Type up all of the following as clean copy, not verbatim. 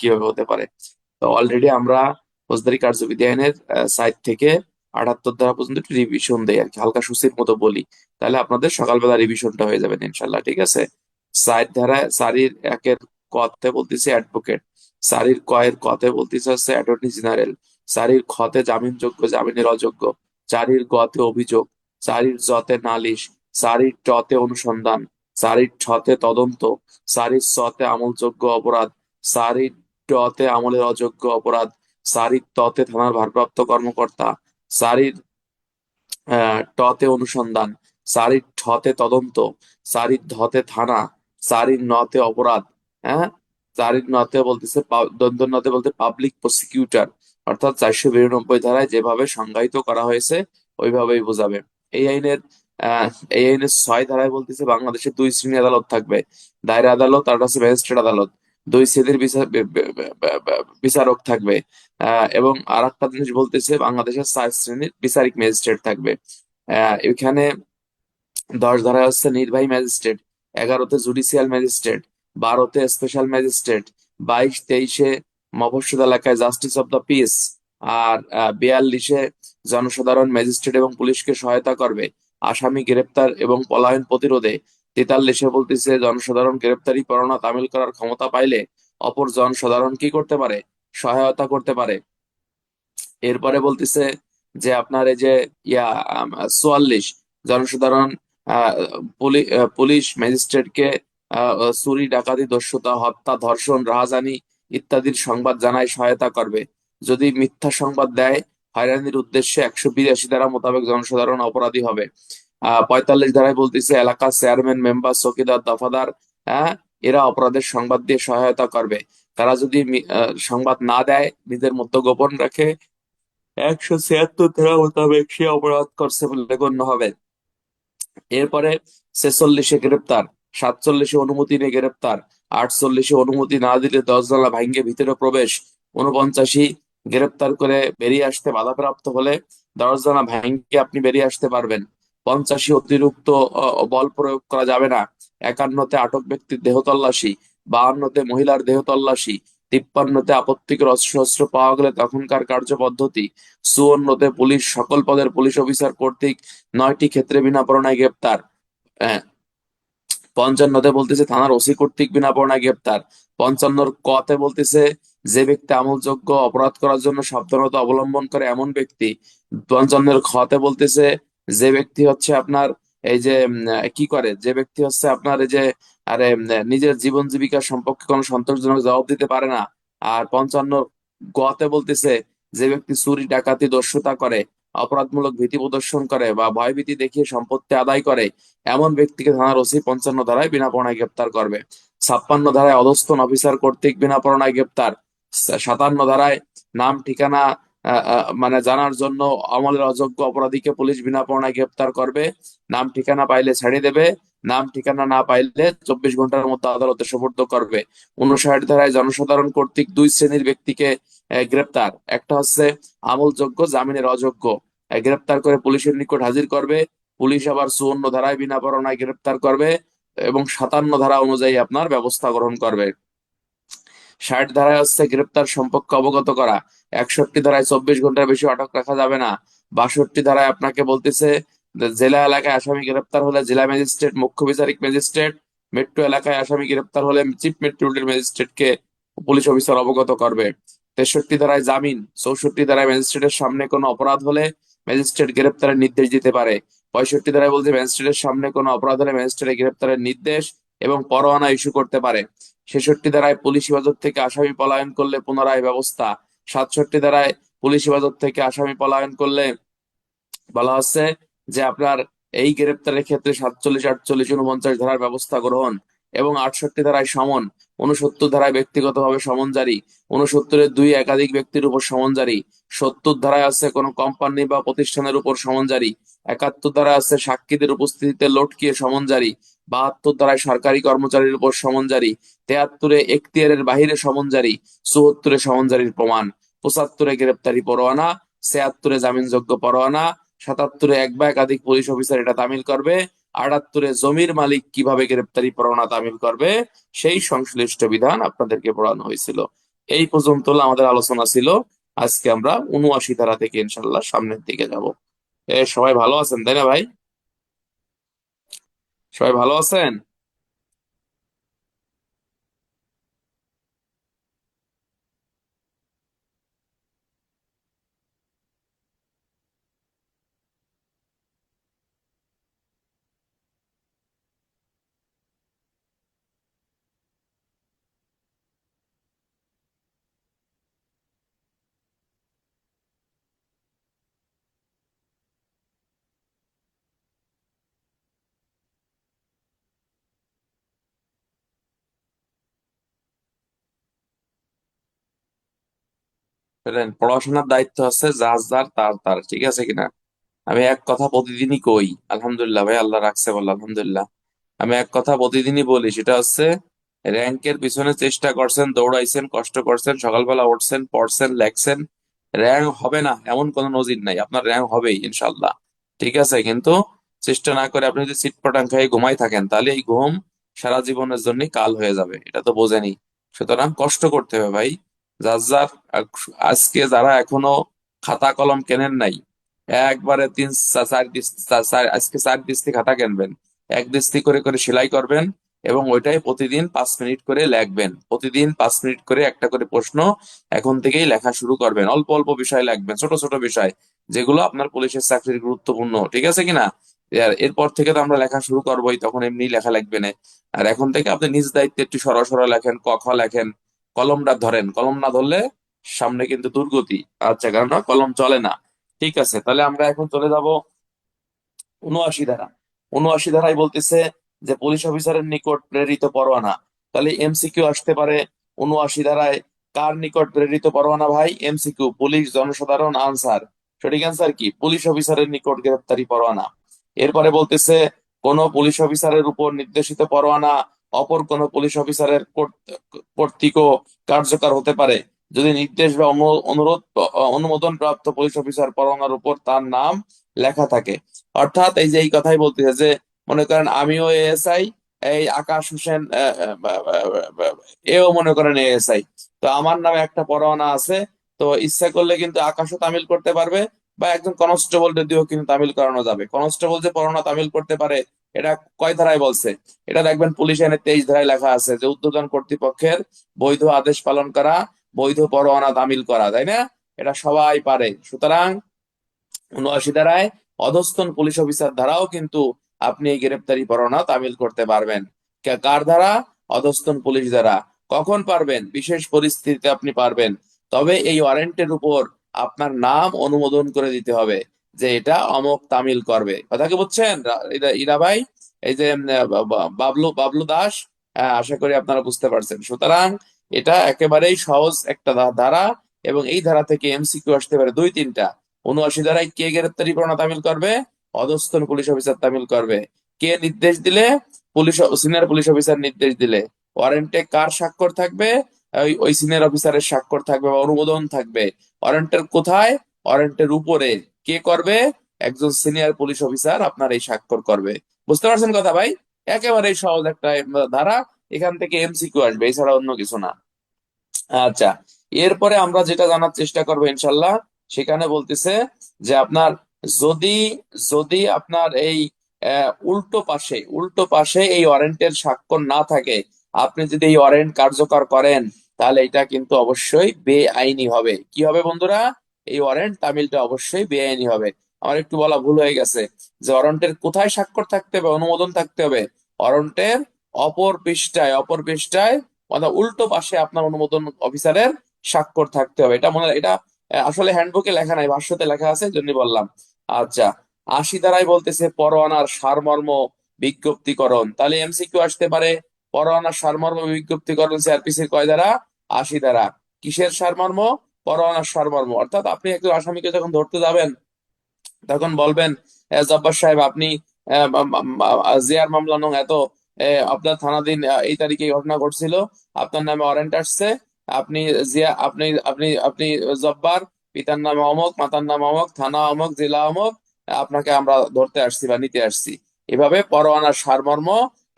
কিভাবে হতে পারে। তো অলরেডি আমরা ফৌজদারি কার্যবিধি আইনের সাইড থেকে 78 ধারা পর্যন্ত একটু রিভিশন দেই আর কি, হালকা সূচির মতো বলি। তাহলে আপনাদের সকালবেলা রিভিশনটা হয়ে যাবে ইনশাল্লাহ, ঠিক আছে। সাইড ধারায় সারির একের কতে বলতেছে অ্যাডভোকেট, সারির কয়ের কতে বলতেছে হচ্ছে অ্যাটর্নি জেনারেল, সারির খতে জামিনযোগ্য জামিনের অযোগ্য, চারির গতে অভিযোগ, চারির জতে নালিশ, চারির টতে অনুসন্ধান, চারির ছতে তদন্ত, চারির ছতে আমলযোগ্য অপরাধ, চারির টতে আমলের অযোগ্য অপরাধ, চারির ততে থানার ভারপ্রাপ্ত কর্মকর্তা, চারির টতে অনুসন্ধান, চারির ঠতে তদন্ত, চারির ধতে থানা, চারির নতে অপরাধ। হ্যাঁ, চারির নতে বলতেছে দ্বন্দ্ব নতে বলতে পাবলিক প্রসিকিউটর। অর্থাৎ 492 ধারায় যেভাবে সংজ্ঞায়িত করা হয়েছে ওইভাবেই বোঝাবে। এই আইনের আহ এই আইনের 6 ধারায় বলতেছে বাংলাদেশে দুই শ্রেণী আদালত থাকবে, দায়রা আদালত আর হচ্ছে ম্যাজিস্ট্রেট আদালত। দুই শ্রেণীর বিচারক থাকবে। এবং আর একটা জিনিস বলতেছে বাংলাদেশের 4 শ্রেণীর বিচারিক ম্যাজিস্ট্রেট থাকবে। এখানে 10 ধারায় হচ্ছে নির্বাহী ম্যাজিস্ট্রেট, 11তে জুডিশিয়াল ম্যাজিস্ট্রেট, 12তে স্পেশাল ম্যাজিস্ট্রেট, 22-23-এ মফস্বল এলাকায় জাস্টিস অব দ্য পিস, আর 42-এ জনসাধারণ ম্যাজিস্ট্রেট এবং পুলিশকে সহায়তা করবে আসামি গ্রেপ্তার এবং পলায়ন প্রতিরোধে। 43-এ বলতেছে জনসাধারণ গ্রেপ্তারি পরোয়ানা তামিল করার ক্ষমতা পাইলে অপর জনসাধারণ কি করতে পারে, সহায়তা করতে পারে। এরপরে বলতেছে যে আপনার এই যে ইয়া 44, জনসাধারণ আহ, পুলিশ ম্যাজিস্ট্রেটকে চুরি ডাকাতি দস্যুতা হত্যা ধর্ষণ রাহাজানি ইত্যাদির সংবাদ জানায় সহায়তা করবে। যদি মিথ্যা সংবাদ দেয় হয়রানির উদ্দেশ্যে 182 ধারা মোতাবেক জনসাধারণ অপরাধী হবে। 45 ধারায় বলতেছে এলাকার চেয়ারম্যান মেম্বার চৌকিদার দফাদার, হ্যাঁ, এরা অপরাধের সংবাদ দিয়ে সহায়তা করবে। তারা যদি সংবাদ না দেয়, নিজের মধ্যে গোপন রাখে, 176 ধারা মোতাবেক সে অপরাধ করছে বলে গণ্য হবে। এরপরে 46-এ গ্রেপ্তার, 47-এ অনুমতি নিয়ে গ্রেপ্তার, 48-এ অনুমতি না দিলে 10 জানলা ভাঙ্গে ভিতরে প্রবেশ, 49 গ্রেপ্তার করে বেরিয়ে আসতে বাধাপ্রাপ্ত হলে 10 জানলা ভাঙ্গে আপনি বেরিয়ে আসতে পারবেন। 50 অতিরিক্ত বল প্রয়োগ করা যাবে না। 51-তে আটক ব্যক্তির দেহ তল্লাশি, 52-তে মহিলার দেহ তল্লাশি, 53-তে আপত্তিকর অস্ত্র পাওয়া গেলে তখনকার কার্যপদ্ধতি, 54-তে পুলিশ সকল পদের পুলিশ অফিসার কর্তৃক 9টি ক্ষেত্রে বিনা পরোয়ানায় গ্রেপ্তার। হ্যাঁ, 55-তে বলতেছে থানার ওসি কর্তৃক বিনা পরোয়ানায় গ্রেপ্তার। 55-র কতে বলতেছে যে ব্যক্তি আমলযোগ্য অপরাধ করার জন্য সাবধানতা অবলম্বন করে এমন ব্যক্তি। 55-এর খতে বলতেছে যে ব্যক্তি হচ্ছে আপনার এই যে কি করে, যে ব্যক্তি হচ্ছে আপনার এই যে আরে নিজের জীবন জীবিকা সম্পর্কে কোনো সন্তোষজনক জবাব দিতে পারে না। আর 55 গতে বলতেছে যে ব্যক্তি চুরি ডাকাতি দস্যুতা করে, অপরাধমূলক ভীতি প্রদর্শন করে বা ভয়ভীতি দেখিয়ে সম্পত্তি আদায় করে এমন ব্যক্তিকে থানার ওসি 55 ধারায় বিনা পরোয়ানায় গ্রেপ্তার করবে। 56 ধারায় অধস্তন অফিসার কর্তৃক বিনা পরোয়ানায় গ্রেপ্তার। 57 ধারায় নাম ঠিকানা মানে জানার জন্য আমলের অযোগ্য অপরাধীকে পুলিশ বিনা পরোয়ানায় গ্রেপ্তার করবে। নাম ঠিকানা পাইলে ছাড়িয়ে দেবে, নাম ঠিকানা না পাইলে 24 ঘন্টার মধ্যে আদালতে সোপর্দ করবে। 59 ধারায় জনসাধারণ কর্তৃক দুই শ্রেণীর ব্যক্তিকে গ্রেপ্তার, একটা হচ্ছে আমলযোগ্য জামিনের অযোগ্য, গ্রেপ্তার করে পুলিশের নিকট হাজির করবে। পুলিশ আবার 54 ধারায় বিনা পরোয়ানায় গ্রেপ্তার করবে এবং 57 ধারা অনুযায়ী আপনার ব্যবস্থা গ্রহণ করবে। 60 ধারায় হচ্ছে গ্রেপ্তার সম্পর্কে অবগত করা। 61 ধারায় 24 ঘন্টার বেশি আটক রাখা যাবে না। 62 ধারায় আপনাকে বলতেছে যে জেলা এলাকায় আসামি গ্রেপ্তার হলে জেলা ম্যাজিস্ট্রেট মুখ্য বিচারিক ম্যাজিস্ট্রেট, মেট্রো এলাকায় আসামি গ্রেপ্তার হলে চিফ মেট্রোপলিটন ম্যাজিস্ট্রেটকে পুলিশ অফিসার অবগত করবে। 63 ধারায় জামিন। 64 ধারায় ম্যাজিস্ট্রেটের সামনে কোনো অপরাধ হলে ম্যাজিস্ট্রেট গ্রেপ্তারের নির্দেশ দিতে পারে। 65 ধারায় বলতে ম্যাজিস্ট্রেটের সামনে কোনো অপরাধ হলে ম্যাজিস্ট্রেট গ্রেপ্তারের নির্দেশ এবং পরোয়ানা ইস্যু করতে পারে। 66 ধারায় পুলিশ হেফাজত থেকে আসামি পলায়ন করলে পুনরায় ব্যবস্থা। 67 ধারায় পুলিশ হেফাজত থেকে আসামি পলায়ন করলে বলা হচ্ছে যে আপনার এই গ্রেপ্তারের ক্ষেত্রে 47, 48, 49 ধারার ব্যবস্থা গ্রহণ। এবং 68 ধারায় সমন। 69 ধারায় ব্যক্তিগতভাবে সমন জারি। 69-এর 2 একাধিক ব্যক্তির উপর সমন জারি। 70 ধারায় আছে কোনো কোম্পানি বা প্রতিষ্ঠানের উপর সমন জারি। 71 ধারায় আছে সাক্ষীদের উপস্থিতিতে লটকিয়ে সমন জারি। 72 ধারায় সরকারি কর্মচারীর উপর সমন জারি। 73-এ এখতিয়ারের বাহিরে সমন জারি। 74-এ সমন জারির প্রমাণ। 75-এ গ্রেপ্তারি পরোয়ানা। 76-এ জামিনযোগ্য পরোয়ানা। 77-এ এক বা একাধিক পুলিশ অফিসার এটা তামিল করবে। 78-এ জমির মালিক কিভাবে গ্রেপ্তারি পরোয়ানা তামিল করবে সেই সংশ্লিষ্ট বিধান আপনাদেরকে পড়ানো হয়েছিল। এই পর্যন্ত হলো আমাদের আলোচনা ছিল। আজকে আমরা ৭৯ ধারা থেকে ইনশাল্লাহ সামনের দিকে যাব। সবাই ভালো আছেন তাই না ভাই? সবাই ভালো আছেন? শুনেন, পড়াশোনার দায়িত্ব হচ্ছে যার যার তার তার, ঠিক আছে কিনা? আমি এক কথা প্রতিদিনই কই, আলহামদুলিল্লাহ ভাই, আল্লাহ রাখছে বল আলহামদুলিল্লাহ। আমি এক কথা প্রতিদিনই বলি, সেটা হচ্ছে র্যাঙ্কের পিছনে চেষ্টা করছেন, দৌড়াইছেন, কষ্ট করছেন, সকালবেলা উঠছেন, পড়ছেন, লেখছেন, র্যাঙ্ক হবে না এমন কোনো নজির নাই। আপনার র্যাঙ্ক হবেই ইনশাল্লাহ, ঠিক আছে? কিন্তু চেষ্টা না করে আপনি যদি চিটপটাং খেয়ে ঘুমাই থাকেন, তাহলে এই ঘুম সারা জীবনের জন্য কাল হয়ে যাবে, এটা তো বোঝেনি। সুতরাং কষ্ট করতে হবে ভাই। যার যার আজকে যারা এখনো খাতা কলম কেনেন নাই, একবারে আজকে 4 ডিস্ট্রি খাতা কিনবেন, 1 ডিস্ট্রি করে করে সেলাই করবেন, এবং ওইটাই প্রতিদিন 5 মিনিট করে লিখবেন। প্রতিদিন 5 মিনিট করে একটা করে প্রশ্ন এখন থেকেই লেখা শুরু করবেন। অল্প অল্প বিষয় লিখবেন, ছোট ছোট বিষয়, যেগুলো আপনার পুলিশের চাকরির গুরুত্বপূর্ণ, ঠিক আছে কিনা? এরপর থেকে তো আমরা লেখা শুরু করবোই, তখন এমনি লেখা লিখবে না। আর এখন থেকে আপনি নিজ দায়িত্বে একটু সরো সরো লেখেন, ক খ লেখেন, কলমটা ধরেন। কলম না ধরলে সামনে কিন্তু দুর্গতি। আচ্ছা, কারণ কলম চলে না। ঠিক আছে, তাহলে আমরা এখন চলে যাব ৭৯ ধারা। ৭৯ ধারায় বলতেছে যে পুলিশ অফিসারের নিকট প্রেরিত পরোয়ানা। তাহলে এমসিকিউ আসতে পারে ৭৯ ধারায়, কার নিকট প্রেরিত পরোয়ানা ভাই? এমসিকিউ, পুলিশ জনসাধারণ। আনসার, সঠিক অ্যান্সার কি? পুলিশ অফিসারের নিকট গ্রেপ্তারি পরোয়ানা। এরপরে বলতেছে কোন পুলিশ অফিসারের উপর নির্দেশিত পরোয়ানা অপর কোন পুলিশ অফিসারের কর্তৃক কার্যকর হতে পারে যদি নির্দেশ বা অনুমোদন প্রাপ্ত পুলিশ অফিসার পরোয়ানার উপর তার নাম লেখা থাকে। অর্থাৎ এই যে এই কথাই বলতেছে যে, মনে করেন আমিও এএসআই, এই আকাশ হোসেন এও মনে করেন এএসআই, তো আমার নামে একটা পরোয়ানা আছে। তো ইচ্ছা করলে কিন্তু আকাশও তামিল করতে পারবে, বা একজন কনস্টেবল যদিও কিন্তু তামিল করানো যাবে। কনস্টেবল যে পরোয়ানা তামিল করতে পারে, এটা কয় ধারায় বলছে? এটা দেখবেন পুলিশ আইনের 23 ধারায় লেখা আছে যে ঊর্ধ্বতন কর্তৃপক্ষের বৈধ আদেশ পালন করা, বৈধ পরোয়ানা তামিল করা, তাই না? এটা সবাই পারে। সুতরাং ৭৯ ধারায় অধস্তন পুলিশ অফিসার দ্বারাও কিন্তু আপনি এই গ্রেপ্তারি পরোয়ানা তামিল করতে পারবেন। কার দ্বারা? অধস্তন পুলিশ দ্বারা। কখন পারবেন? বিশেষ পরিস্থিতিতে আপনি পারবেন। তবে এই ওয়ারেন্টের উপর আপনার নাম অনুমোদন করে দিতে হবে যে এটা অমুক তামিল করবে। কথা কি বুঝছেন ইরা ভাই? এই যে বাবলু বাবলু দাস, আশা করি আপনারা বুঝতে পারছেন। সুতরাং এটা একেবারেই সহজ একটা ধারা, এবং এই ধারা থেকে এমসিকিউ আসতে পারে 2-3টা। ৭৯ ধারায় কে গ্রেপ্তারি পরোয়ানা তামিল করবে? অধস্তন পুলিশ অফিসার তামিল করবে। কে নির্দেশ দিলে? পুলিশ সিনিয়র পুলিশ অফিসার নির্দেশ দিলে। ওয়ারেন্টে কার স্বাক্ষর থাকবে? ওই ওই সিনিয়র অফিসারের স্বাক্ষর থাকবে বা অনুমোদন থাকবে। ওয়ারেন্টের কোথায়? ওয়ারেন্টের উপরে। কে করবে? একজন সিনিয়র পুলিশ অফিসার আপনার এই স্বাক্ষর করবে। বুঝতে পারছেন কথা ভাই? একেবারেই সহজ একটা ধারা। এখান থেকে এমসিকিউ আসবে, এছাড়া অন্য কিছু না। আচ্ছা, এরপরে আমরা যেটা জানার চেষ্টা করবো ইনশাল্লাহ, সেখানে বলতেছে যে আপনার যদি যদি আপনার এই উল্টো পাশে এই ওয়ারেন্টের স্বাক্ষর না থাকে, আপনি যদি এই ওয়ারেন্ট কার্যকর করেন, তাহলে এটা কিন্তু অবশ্যই বেআইনি হবে। কি হবে বন্ধুরা? এই ওয়ারেন্ট তামিলটা অবশ্যই বেআইনি হবে। আমার একটু বলা ভুল হয়ে গেছে, যে ওয়ারেন্টের কোথায় স্বাক্ষর থাকতে হবে, অনুমোদন থাকতে হবে? ওয়ারেন্টের অপর পৃষ্ঠায়, মানে উল্টো পাশে আপনার অনুমোদন অফিসারের স্বাক্ষর থাকতে হবে। এটা মনে, এটা আসলে হ্যান্ডবুকে লেখা নাই, ভাষ্যতে লেখা আছে, জন্য বললাম। আচ্ছা, ৮০ ধারায় বলতেছে পরোয়ানার সারমর্ম বিজ্ঞপ্তিকরণ। তাহলে এমসিকিউ আসতে পারে, পরোয়ানার সারমর্ম বিজ্ঞপ্তিকরণ সিআরপিসির কয় ধারা? ৮০ ধারা। কিসের সারমর্ম? পরোয়ানার সারমর্ম। অর্থাৎ আপনি একজন আসামিকে যখন ধরতে যাবেন, তখন বলবেন, জব্বার সাহেব আপনি জিয়ার মামলা নং এত, আপনার থানাধীন এই তারিখে এই ঘটনা ঘটছিল, আপনার নামে ওয়ারেন্ট আসছে, আপনি জিয়া, আপনি জব্বার, পিতার নাম অমক, মাতার নাম অমক, থানা অমক, জেলা অমক, আপনাকে আমরা ধরতে আসছি বা নিতে আসছি। এভাবে পরোয়ানার সারমর্ম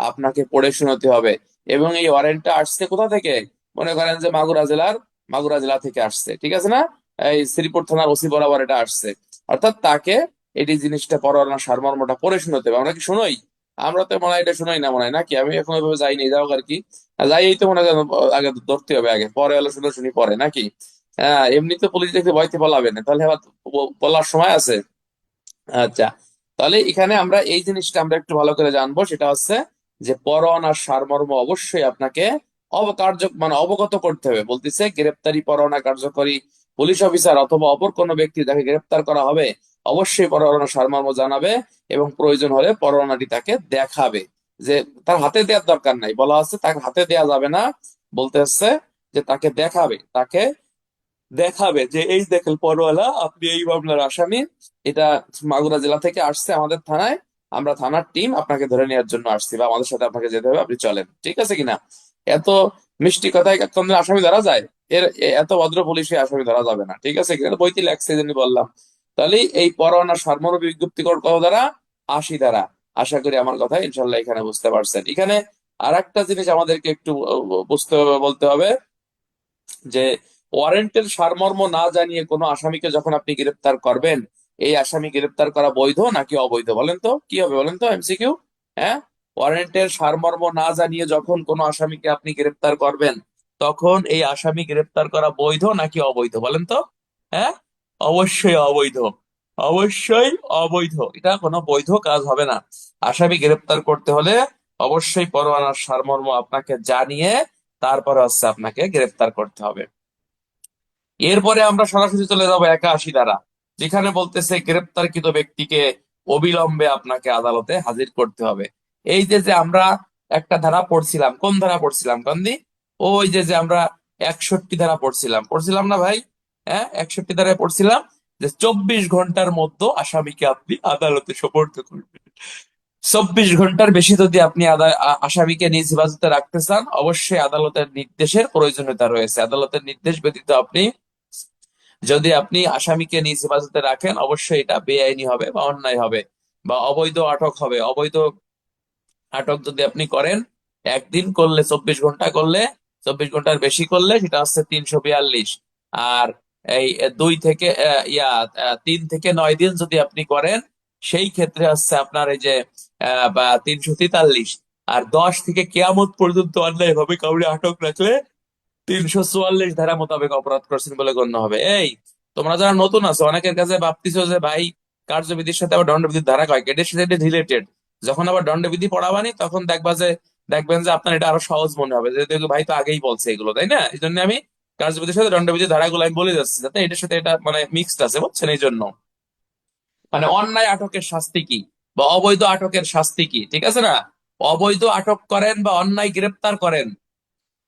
আপনাকে পড়ে শোনাতে হবে। এবং এই ওয়ারেন্টটা আসছে কোথা থেকে? মনে করেন যে মাগুরা জেলার মাগুরা জেলা থেকে আসছে, ঠিক আছে না? এই শ্রীপুর থানার ওসি বরাবর এটা আসছে, অর্থাৎ তাকে এটি জিনিসটা পরোয়ানা সারমর্মটা পড়ে শোনাতে হবে। আমরা কি শুনোই? আমরা তো মনে হয় এটা শোনাই না, মনে হয় নাকি? আমি এখন ওইভাবে যাইনি, যাও আর কি। যাই এই তো মনে হয় আগে ধরতে হবে, আগে পরে হলো শুনে শুনি পরে নাকি? হ্যাঁ, এমনি তো পুলিশ দেখতে ভয়তে পালাবে না, তাহলে আবার বলার সময় আছে। আচ্ছা, তাহলে এখানে আমরা এই জিনিসটা আমরা একটু ভালো করে জানবো, সেটা হচ্ছে যে পরোয়ানার সারমর্ম অবশ্যই আপনাকে মানে অবগত করতে হবে। বলতেছে গ্রেপ্তারি পরোয়ানা কার্যকরী পুলিশ অফিসার অথবা অপর কোনো ব্যক্তি যাকে গ্রেপ্তার করা হবে অবশ্যই পরোয়ানার সারমর্ম জানাবে এবং প্রয়োজন হলে পরোয়ানাটি তাকে দেখাবে। যে তার হাতে দেওয়ার দরকার নাই, বলা হচ্ছে তাকে হাতে দেওয়া যাবে না, বলতে হচ্ছে যে তাকে দেখাবে, তাকে দেখাবে যে এই দেখেন পরোয়ানা, আপনি এই মামলার আসামি, এটা মাগুরা জেলা থেকে আসছে আমাদের থানায়, আমরা থানার টিম আপনাকে ধরে নেওয়ার জন্য আসছি, বা আমাদের সাথে আপনাকে যেতে হবে, আপনি চলেন, ঠিক আছে কিনা? এত মিষ্টি কথায় কোনদিন আসামি ধরা যায়? এত ভদ্র পুলিশে আসামি ধরা যাবে না, ঠিক আছে কিনা? বইতে লেখছে এই জন্যই বললাম। তাহলে এই পরোয়ানা সারমর্ম বিজ্ঞপ্তি কত দ্বারা? 80 ধারা। আশা করি আমার কথা ইনশাল্লাহ এখানে বুঝতে পারছেন। এখানে আর একটা জিনিস আমাদেরকে একটু বুঝতে হবে, বলতে হবে যে ওয়ারেন্টের সারমর্ম না জানিয়ে কোনো আসামিকে যখন আপনি গ্রেপ্তার করবেন, এই আসামি গ্রেপ্তার করা বৈধ নাকি অবৈধ? বলেন তো কি হবে, বলেন তো এমসিকিউ। হ্যাঁ, ওয়ারেন্টের সারমর্ম না জানিয়ে যখন কোনো আসামিকে আপনি গ্রেপ্তার করবেন, তখন এই আসামি গ্রেপ্তার করা বৈধ নাকি অবৈধ, বলেন তো? হ্যাঁ, অবশ্যই অবৈধ, অবশ্যই অবৈধ, এটা কোনো বৈধ কাজ হবে না। আসামি গ্রেপ্তার করতে হলে অবশ্যই পরোয়ানার সারমর্ম আপনাকে জানিয়ে তারপরে হচ্ছে আপনাকে গ্রেফতার করতে হবে। এরপরে আমরা সরাসরি চলে যাবো 81 ধারা, যেখানে বলতেছে গ্রেপ্তারকৃত ব্যক্তিকে অবিলম্বে আপনাকে আদালতে হাজির করতে হবে। এই যে যে আমরা একটা ধারা পড়ছিলাম, কোন ধারা পড়ছিলাম কান্দি? ওই যে যে আমরা 61 ধারা পড়ছিলাম, পড়ছিলাম না ভাই? হ্যাঁ, 61 ধারায় পড়ছিলাম যে 24 ঘন্টার মধ্যে আসামিকে আপনি আদালতে সোপর্দ করবেন। 24 ঘন্টার বেশি যদি আপনি আসামিকে নিজ হেফাজতে রাখতে চান, অবশ্যই আদালতের নির্দেশের প্রয়োজনীয়তা রয়েছে। আদালতের নির্দেশ ব্যতীত যদি আপনি আসামিকে নিজ হেফাজতে রাখেন, অবশ্যই এটা বেআইনি হবে বা অন্যায় হবে বা অবৈধ আটক হবে। অবৈধ আটক যদি আপনি করেন, একদিন করলে, 24 ঘন্টা করলে, 24 ঘন্টার বেশি করলে সেটা হচ্ছে 342। আর এই 3 থেকে 9 দিন যদি আপনি করেন, সেই ক্ষেত্রে হচ্ছে আপনার এই যে বা 343। আর 10 থেকে কেয়ামত পর্যন্ত অন্যায় ভাবে কাউরে আটক রাখলে 344 ধারা মোতাবেক অপরাধ করছেন বলে গণ্য হবে। এই তোমরা যারা নতুন আছো, অনেকের কাছে ভাবতেছো যে ভাই কার্যবিধির সাথে আবার দণ্ডবিধির ধারা কয়, এটার সাথে এটা রিলেটেড। যখন আবার দণ্ডবিধি পড়াবানি, তখন দেখবেন যে আপনার এটা আরো সহজ মনে হবে, যে দেখো ভাই তো আগেই বলছে এগুলো, তাই না? এই জন্য আমি কার্যবিধির সাথে দণ্ডবিধির ধারাগুলো আমি বলে যাচ্ছি, যাতে এটার সাথে এটা মানে মিক্সড আছে, বুঝছেন? এই জন্য মানে অন্যায় আটকের শাস্তি কি বা অবৈধ আটকের শাস্তি কি, ঠিক আছে না? অবৈধ আটক করেন বা অন্যায় গ্রেপ্তার করেন,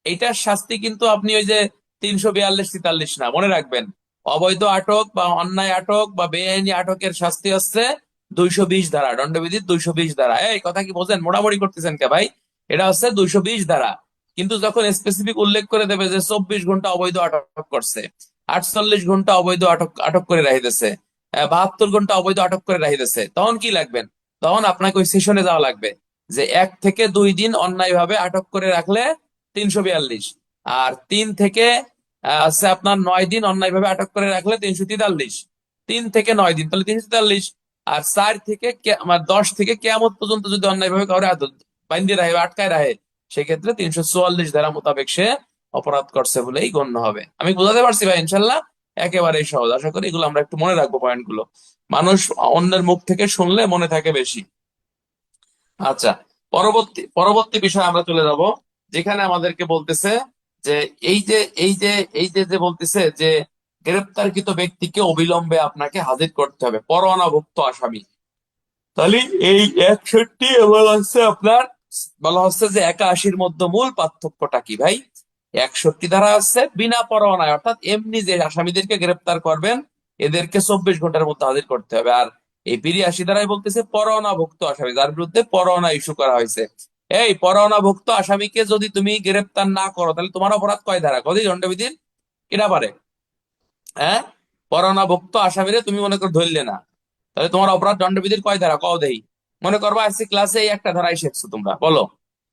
এইটার শাস্তি কিন্তু আপনি ওই যে 342 43 না, মনে রাখবেন। অবৈধ আটক বা অন্যায় আটক বা বেআইনি আটকের শাস্তি হচ্ছে 220 ধারা, দণ্ডবিধির 220 ধারা। এই কথা কি বোঝেন? মোটামুটি করতেছেন কে ভাই? এটা হচ্ছে 220 ধারা। কিন্তু যখন স্পেসিফিক উল্লেখ করে দেবে যে 24 ঘন্টা অবৈধ আটক করছে, 48 ঘন্টা অবৈধ আটক আটক করে রাখিতেছে, 72 ঘন্টা অবৈধ আটক করে রাখিতেছে, তখন কি লাগবেন? তখন আপনাকে ওই সেশনে যাওয়া লাগবে, যে 1 থেকে 2 দিন অন্যায়ভাবে আটক করে রাখলে 342। আর 3 থেকে আছে আপনার 9 দিন অন্যায়ভাবে আটক করে রাখলে 343। 3 থেকে 9 দিন তাহলে 343। আর 10 থেকে কেয়ামত পর্যন্ত যদি অন্যায়ভাবে কাউরে বাইন্ধে রাখে বা আটকায় রাখে, সেক্ষেত্রে 344 ধারা মোতাবেক সে অপরাধ করছে বলেই গণ্য হবে। আমি বুঝাতে পারছি ভাই ইনশাল্লাহ? একেবারেই সহজ। আশা করি এগুলো আমরা একটু মনে রাখবো, পয়েন্ট গুলো। মানুষ অন্যের মুখ থেকে শুনলে মনে থাকে বেশি। আচ্ছা, পরবর্তী পরবর্তী বিষয় আমরা চলে যাব, যেখানে আমাদেরকে বলতেছে যে এই যে এই যে এই যে যে বলতেছে যে গ্রেপ্তারকৃত ব্যক্তিকে অবিলম্বে আপনাকে হাজির করতে হবে, পরোয়ানাভুক্ত আসামি। তাহলে এই 61 এবং হচ্ছে আপনার বলা হচ্ছে যে 81-র মধ্যে মূল পার্থক্যটা কি ভাই? 61 ধারা আছে বিনা পরোয়ানায়, অর্থাৎ এমনি যে আসামিদেরকে গ্রেপ্তার করবেন, এদেরকে 24 ঘন্টার মধ্যে হাজির করতে হবে। আর এই 82 ধারায় বলতেছে পরোয়ানাভুক্ত আসামি, যার বিরুদ্ধে পরোয়ানা ইস্যু করা হয়েছে। এই পরোয়ানাভুক্ত আসামিকে যদি তুমি গ্রেপ্তার না করো, তাহলে তোমার অপরাধ কয় ধারা, কতই দণ্ডবিধির? কিনা পারে? হ্যাঁ, পরোয়ানাভুক্ত আসামিরে তুমি মনে করো ধরলে না, তাহলে তোমার অপরাধ দণ্ডবিধির কয় ধারা কও দেই? মনে করবো আজকে ক্লাসে এই একটা ধারাই শিখছো তোমরা, বলো।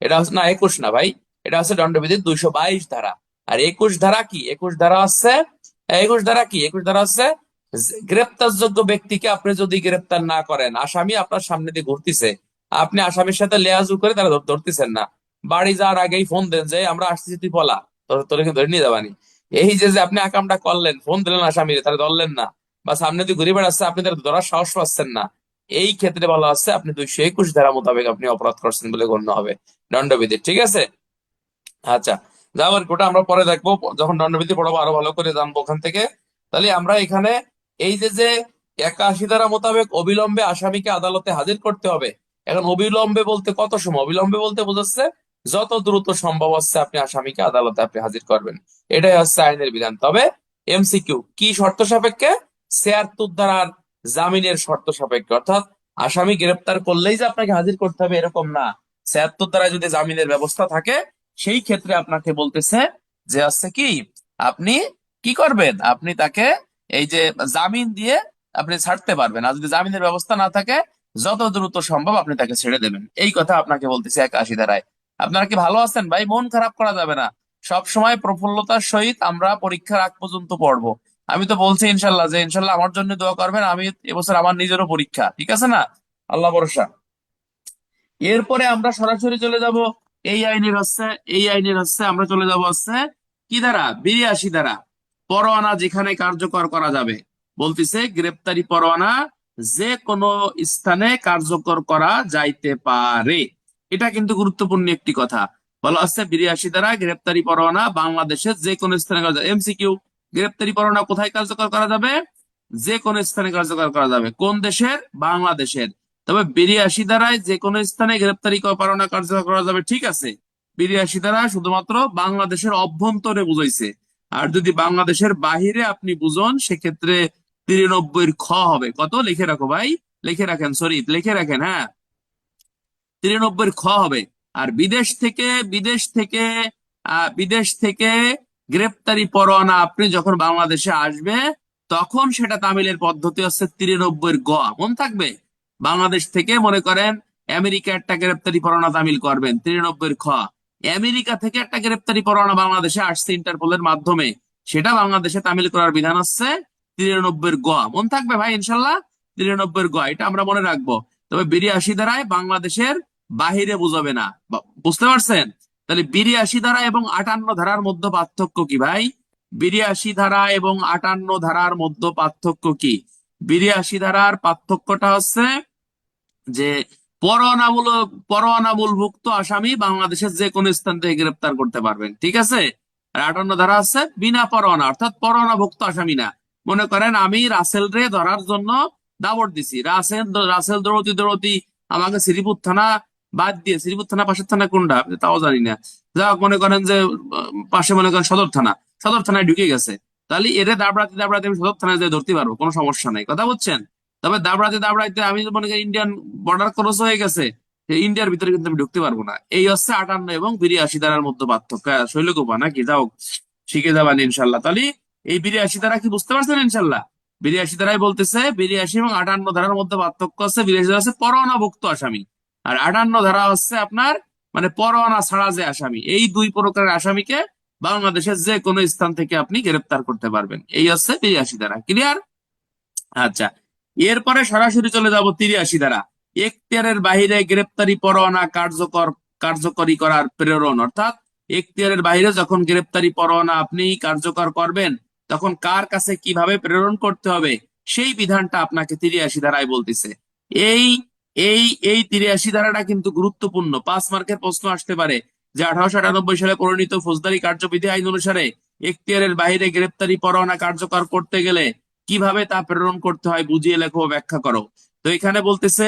এটা হচ্ছে না 21 না ভাই, এটা হচ্ছে দণ্ডবিধির 222 ধারা। আর 21 ধারা কি? 21 ধারা হচ্ছে গ্রেপ্তারযোগ্য ব্যক্তিকে আপনি যদি গ্রেপ্তার না করেন, আসামি আপনার সামনে দিয়ে ঘুরতেছে, আপনি আসামির সাথে লেয়াজু করে তারা ধরতেছেন না, বাড়ি যাওয়ার আগেই ফোন দেন যে আমরা আসতেছি, তুই পলা, তোরে কিন্তু ধরে নিয়ে যাবানি। এই যে আপনি আকামটা করলেন, ফোন দিলেন আসামিরে, তারা ধরলেন না, বা সামনে দিয়ে ঘুরে বেড়াচ্ছে, আপনি তারা ধরার সাহস পাচ্ছেন না, এই ক্ষেত্রে বলা হচ্ছে আপনি 221 ধারা মোতাবেক আপনি অপরাধ করছেন বলে গণ্য হবে দণ্ডবিধি। ঠিক আছে? আচ্ছা, যাওয়ার ওটা আমরা পরে দেখবো, যখন দণ্ডবিধি পড়াবো আরো ভালো করে জানবো ওখান থেকে। তাহলে আমরা এখানে এই যে 81 ধারা মোতাবেক অবিলম্বে আসামিকে আদালতে হাজির করতে হবে। এখন অবিলম্বে বলতে কত সময়? অবিলম্বে বলতে বোঝাচ্ছে যত দ্রুত সম্ভব হচ্ছে আপনি আসামিকে আদালতে আপনি হাজির করবেন, এটাই হচ্ছে আইনের বিধান। তবে এমসিকিউ কি শর্ত সাপেক্ষে? 76 ধারার জামিনের শর্ত সাপেক্ষে। অর্থাৎ আসামি গ্রেপ্তার করলেই যে আপনাকে হাজির করতে হবে এরকম না, 76 ধারায় যদি জামিনের ব্যবস্থা থাকে সেই ক্ষেত্রে আপনাকে বলতেছে যে হচ্ছে কি, আপনি কি করবেন, আপনি তাকে এই যে জামিন দিয়ে আপনি ছাড়তে পারবেন। আর যদি জামিনের ব্যবস্থা না থাকে যত দ্রুত সম্ভব আপনি তাকে ছেড়ে দেবেন, এই কথা আপনাকে বলতেছে 81 ধারায়। আপনারা কি ভালো আছেন ভাই? মন খারাপ করা যাবে না, সব সময় প্রফুল্লতার সহিত আমরা পরীক্ষার আগ পর্যন্ত পড়বো। আমি তো বলছি ইনশাল্লাহ যে ইনশাল্লাহ আমার জন্য দোয়া করবেন, আমি এবছর আমার নিজেরও পরীক্ষা, ঠিক আছে না, আল্লাহ ভরসা। এরপরে আমরা সরাসরি চলে যাব এই আইনের হচ্ছে, আমরা চলে যাব হচ্ছে কি ধারা? 82 ধারা, পরোয়ানা যেখানে কার্যকর করা যাবে। বলতেছে গ্রেপ্তারি পরোয়ানা যে কোনো স্থানে কার্যকর করা যাইতে পারে। এটা কিন্তু গুরুত্বপূর্ণ একটি কথা। বলা হচ্ছে 82 ধারা, গ্রেপ্তারি পরোয়ানা বাংলাদেশের যে কোনো স্থানে করা যাবে। এমসিকিউ, গ্রেপ্তারি পরোয়ানা কোথায় কার্যকর করা যাবে? যে কোনো স্থানে কার্যকর করা যাবে। কোন দেশের? বাংলাদেশের। তবে 82 ধারায় যে কোনো স্থানে গ্রেপ্তারি পরোয়ানা কার্যকর করা যাবে, ঠিক আছে। 82 ধারা শুধুমাত্র বাংলাদেশের অভ্যন্তরে বুঝাইছে। আর যদি বাংলাদেশের বাহিরে আপনি বুঝুন সেক্ষেত্রে 93 খ হবে। কত? লিখে রাখো ভাই, লিখে রাখেন, সরি লিখে রাখেন, হ্যাঁ, 93 খ হবে। আর বিদেশ থেকে গ্রেপ্তারি পরোয়ানা আপনি যখন বাংলাদেশে আসবে তখন সেটা তামিলের পদ্ধতি হচ্ছে 93 গ। মন থাকবে? বাংলাদেশ থেকে মনে করেন আমেরিকা একটা গ্রেপ্তারি পরোয়ানা তামিল করবেন, 93 খ। আমেরিকা থেকে একটা গ্রেপ্তারি পরোয়ানা বাংলাদেশে আসছে ইন্টারপোলের মাধ্যমে, সেটা বাংলাদেশে তামিল করার বিধান হচ্ছে 93 গ। মন থাকবে ভাই ইনশাল্লাহ? 93 গ, এটা আমরা মনে রাখবো। তবে 82 ধারায় বাংলাদেশের বাহিরে বুঝাবে না, বুঝতে পারছেন? তাহলে 82 ধারা এবং 58 ধারার মধ্যে পার্থক্য কি ভাই? 82 ধারা এবং 58 ধারার মধ্যে পার্থক্য কি? 82 ধারার পার্থক্যটা হচ্ছে যে পরোয়ানামূলভুক্ত আসামি বাংলাদেশের যে কোনো স্থান থেকে গ্রেপ্তার করতে পারবেন, ঠিক আছে। আর 58 ধারা আছে বিনা পরোয়ানা, অর্থাৎ পরোয়ানাভুক্ত আসামি না। মনে করেন আমি রাসেল রে ধরার জন্য দাবড় দিছি, রাসেল দৌড়তি দৌড়তি আমাকে শ্রীপুর থানা বাদ দিয়ে, শ্রীপুর থানা পাশের থানা কোনটা তাও জানি না, যা হোক, মনে করেন যে পাশে মনে করেন সদর থানায় ঢুকে গেছে, তাহলে এরে দাবড়াতে দাবড়াতে আমি সদর থানায় যেয়ে ধরতে পারবো, কোনো সমস্যা নাই, কথা বুঝছেন। তবে দাবড়াতে দাবড়াইতে আমি মনে করি ইন্ডিয়ান বর্ডার ক্রস হয়ে গেছে, ইন্ডিয়ার ভিতরে কিন্তু আমি ঢুকতে পারবো না। এই হচ্ছে 58 এবং 82 ধারার মধ্যে পার্থক্য। শৈলকুপা নাকি, যাও শিখে যাবেন ইনশাল্লাহ। তাহলে এই 82 ধারা কি বুঝতে পারছেন ইনশাল্লাহ? 82 ধারায় বলতেছে 82 এবং 58 ধারার মধ্যে পার্থক্য আছে, 82 ধারা হচ্ছে পরোয়ানাভুক্ত আসামি, আর 58 ধারা হচ্ছে আপনার মানে পরোয়ানা ছাড়া যে আসামি। এই দুই প্রকারের আসামিকে বাংলাদেশের যে কোনো স্থান থেকে আপনি গ্রেপ্তার করতে পারবেন। এই হচ্ছে 82 ধারা, ক্লিয়ার? আচ্ছা, এরপরে সরাসরি চলে যাব 83 ধারা, এখতিয়ারের বাইরে গ্রেপ্তারি পরোয়ানা কার্যকরী করার প্রেরণ। অর্থাৎ এখতিয়ারের বাইরে যখন গ্রেপ্তারি পরোয়ানা আপনি কার্যকর করবেন তখন কার কাছে কিভাবে প্রেরণ করতে হবে সেই বিধানটা আপনাকে 83 ধারায় বলতেছে। এই এই এই 83 ধারাটা কিন্তু গুরুত্বপূর্ণ, 5 মার্কের প্রশ্ন আসতে পারে যে 1898 সালে প্রণীত ফৌজদারি কার্যবিধি আইন অনুসারে এখতিয়ারের বাইরে গ্রেপ্তারি পরোয়ানা কার্যকর করতে গেলে কিভাবে তা প্রেরণ করতে হয় বুঝিয়ে লেখো, ব্যাখ্যা করো। তো এখানে বলতেছে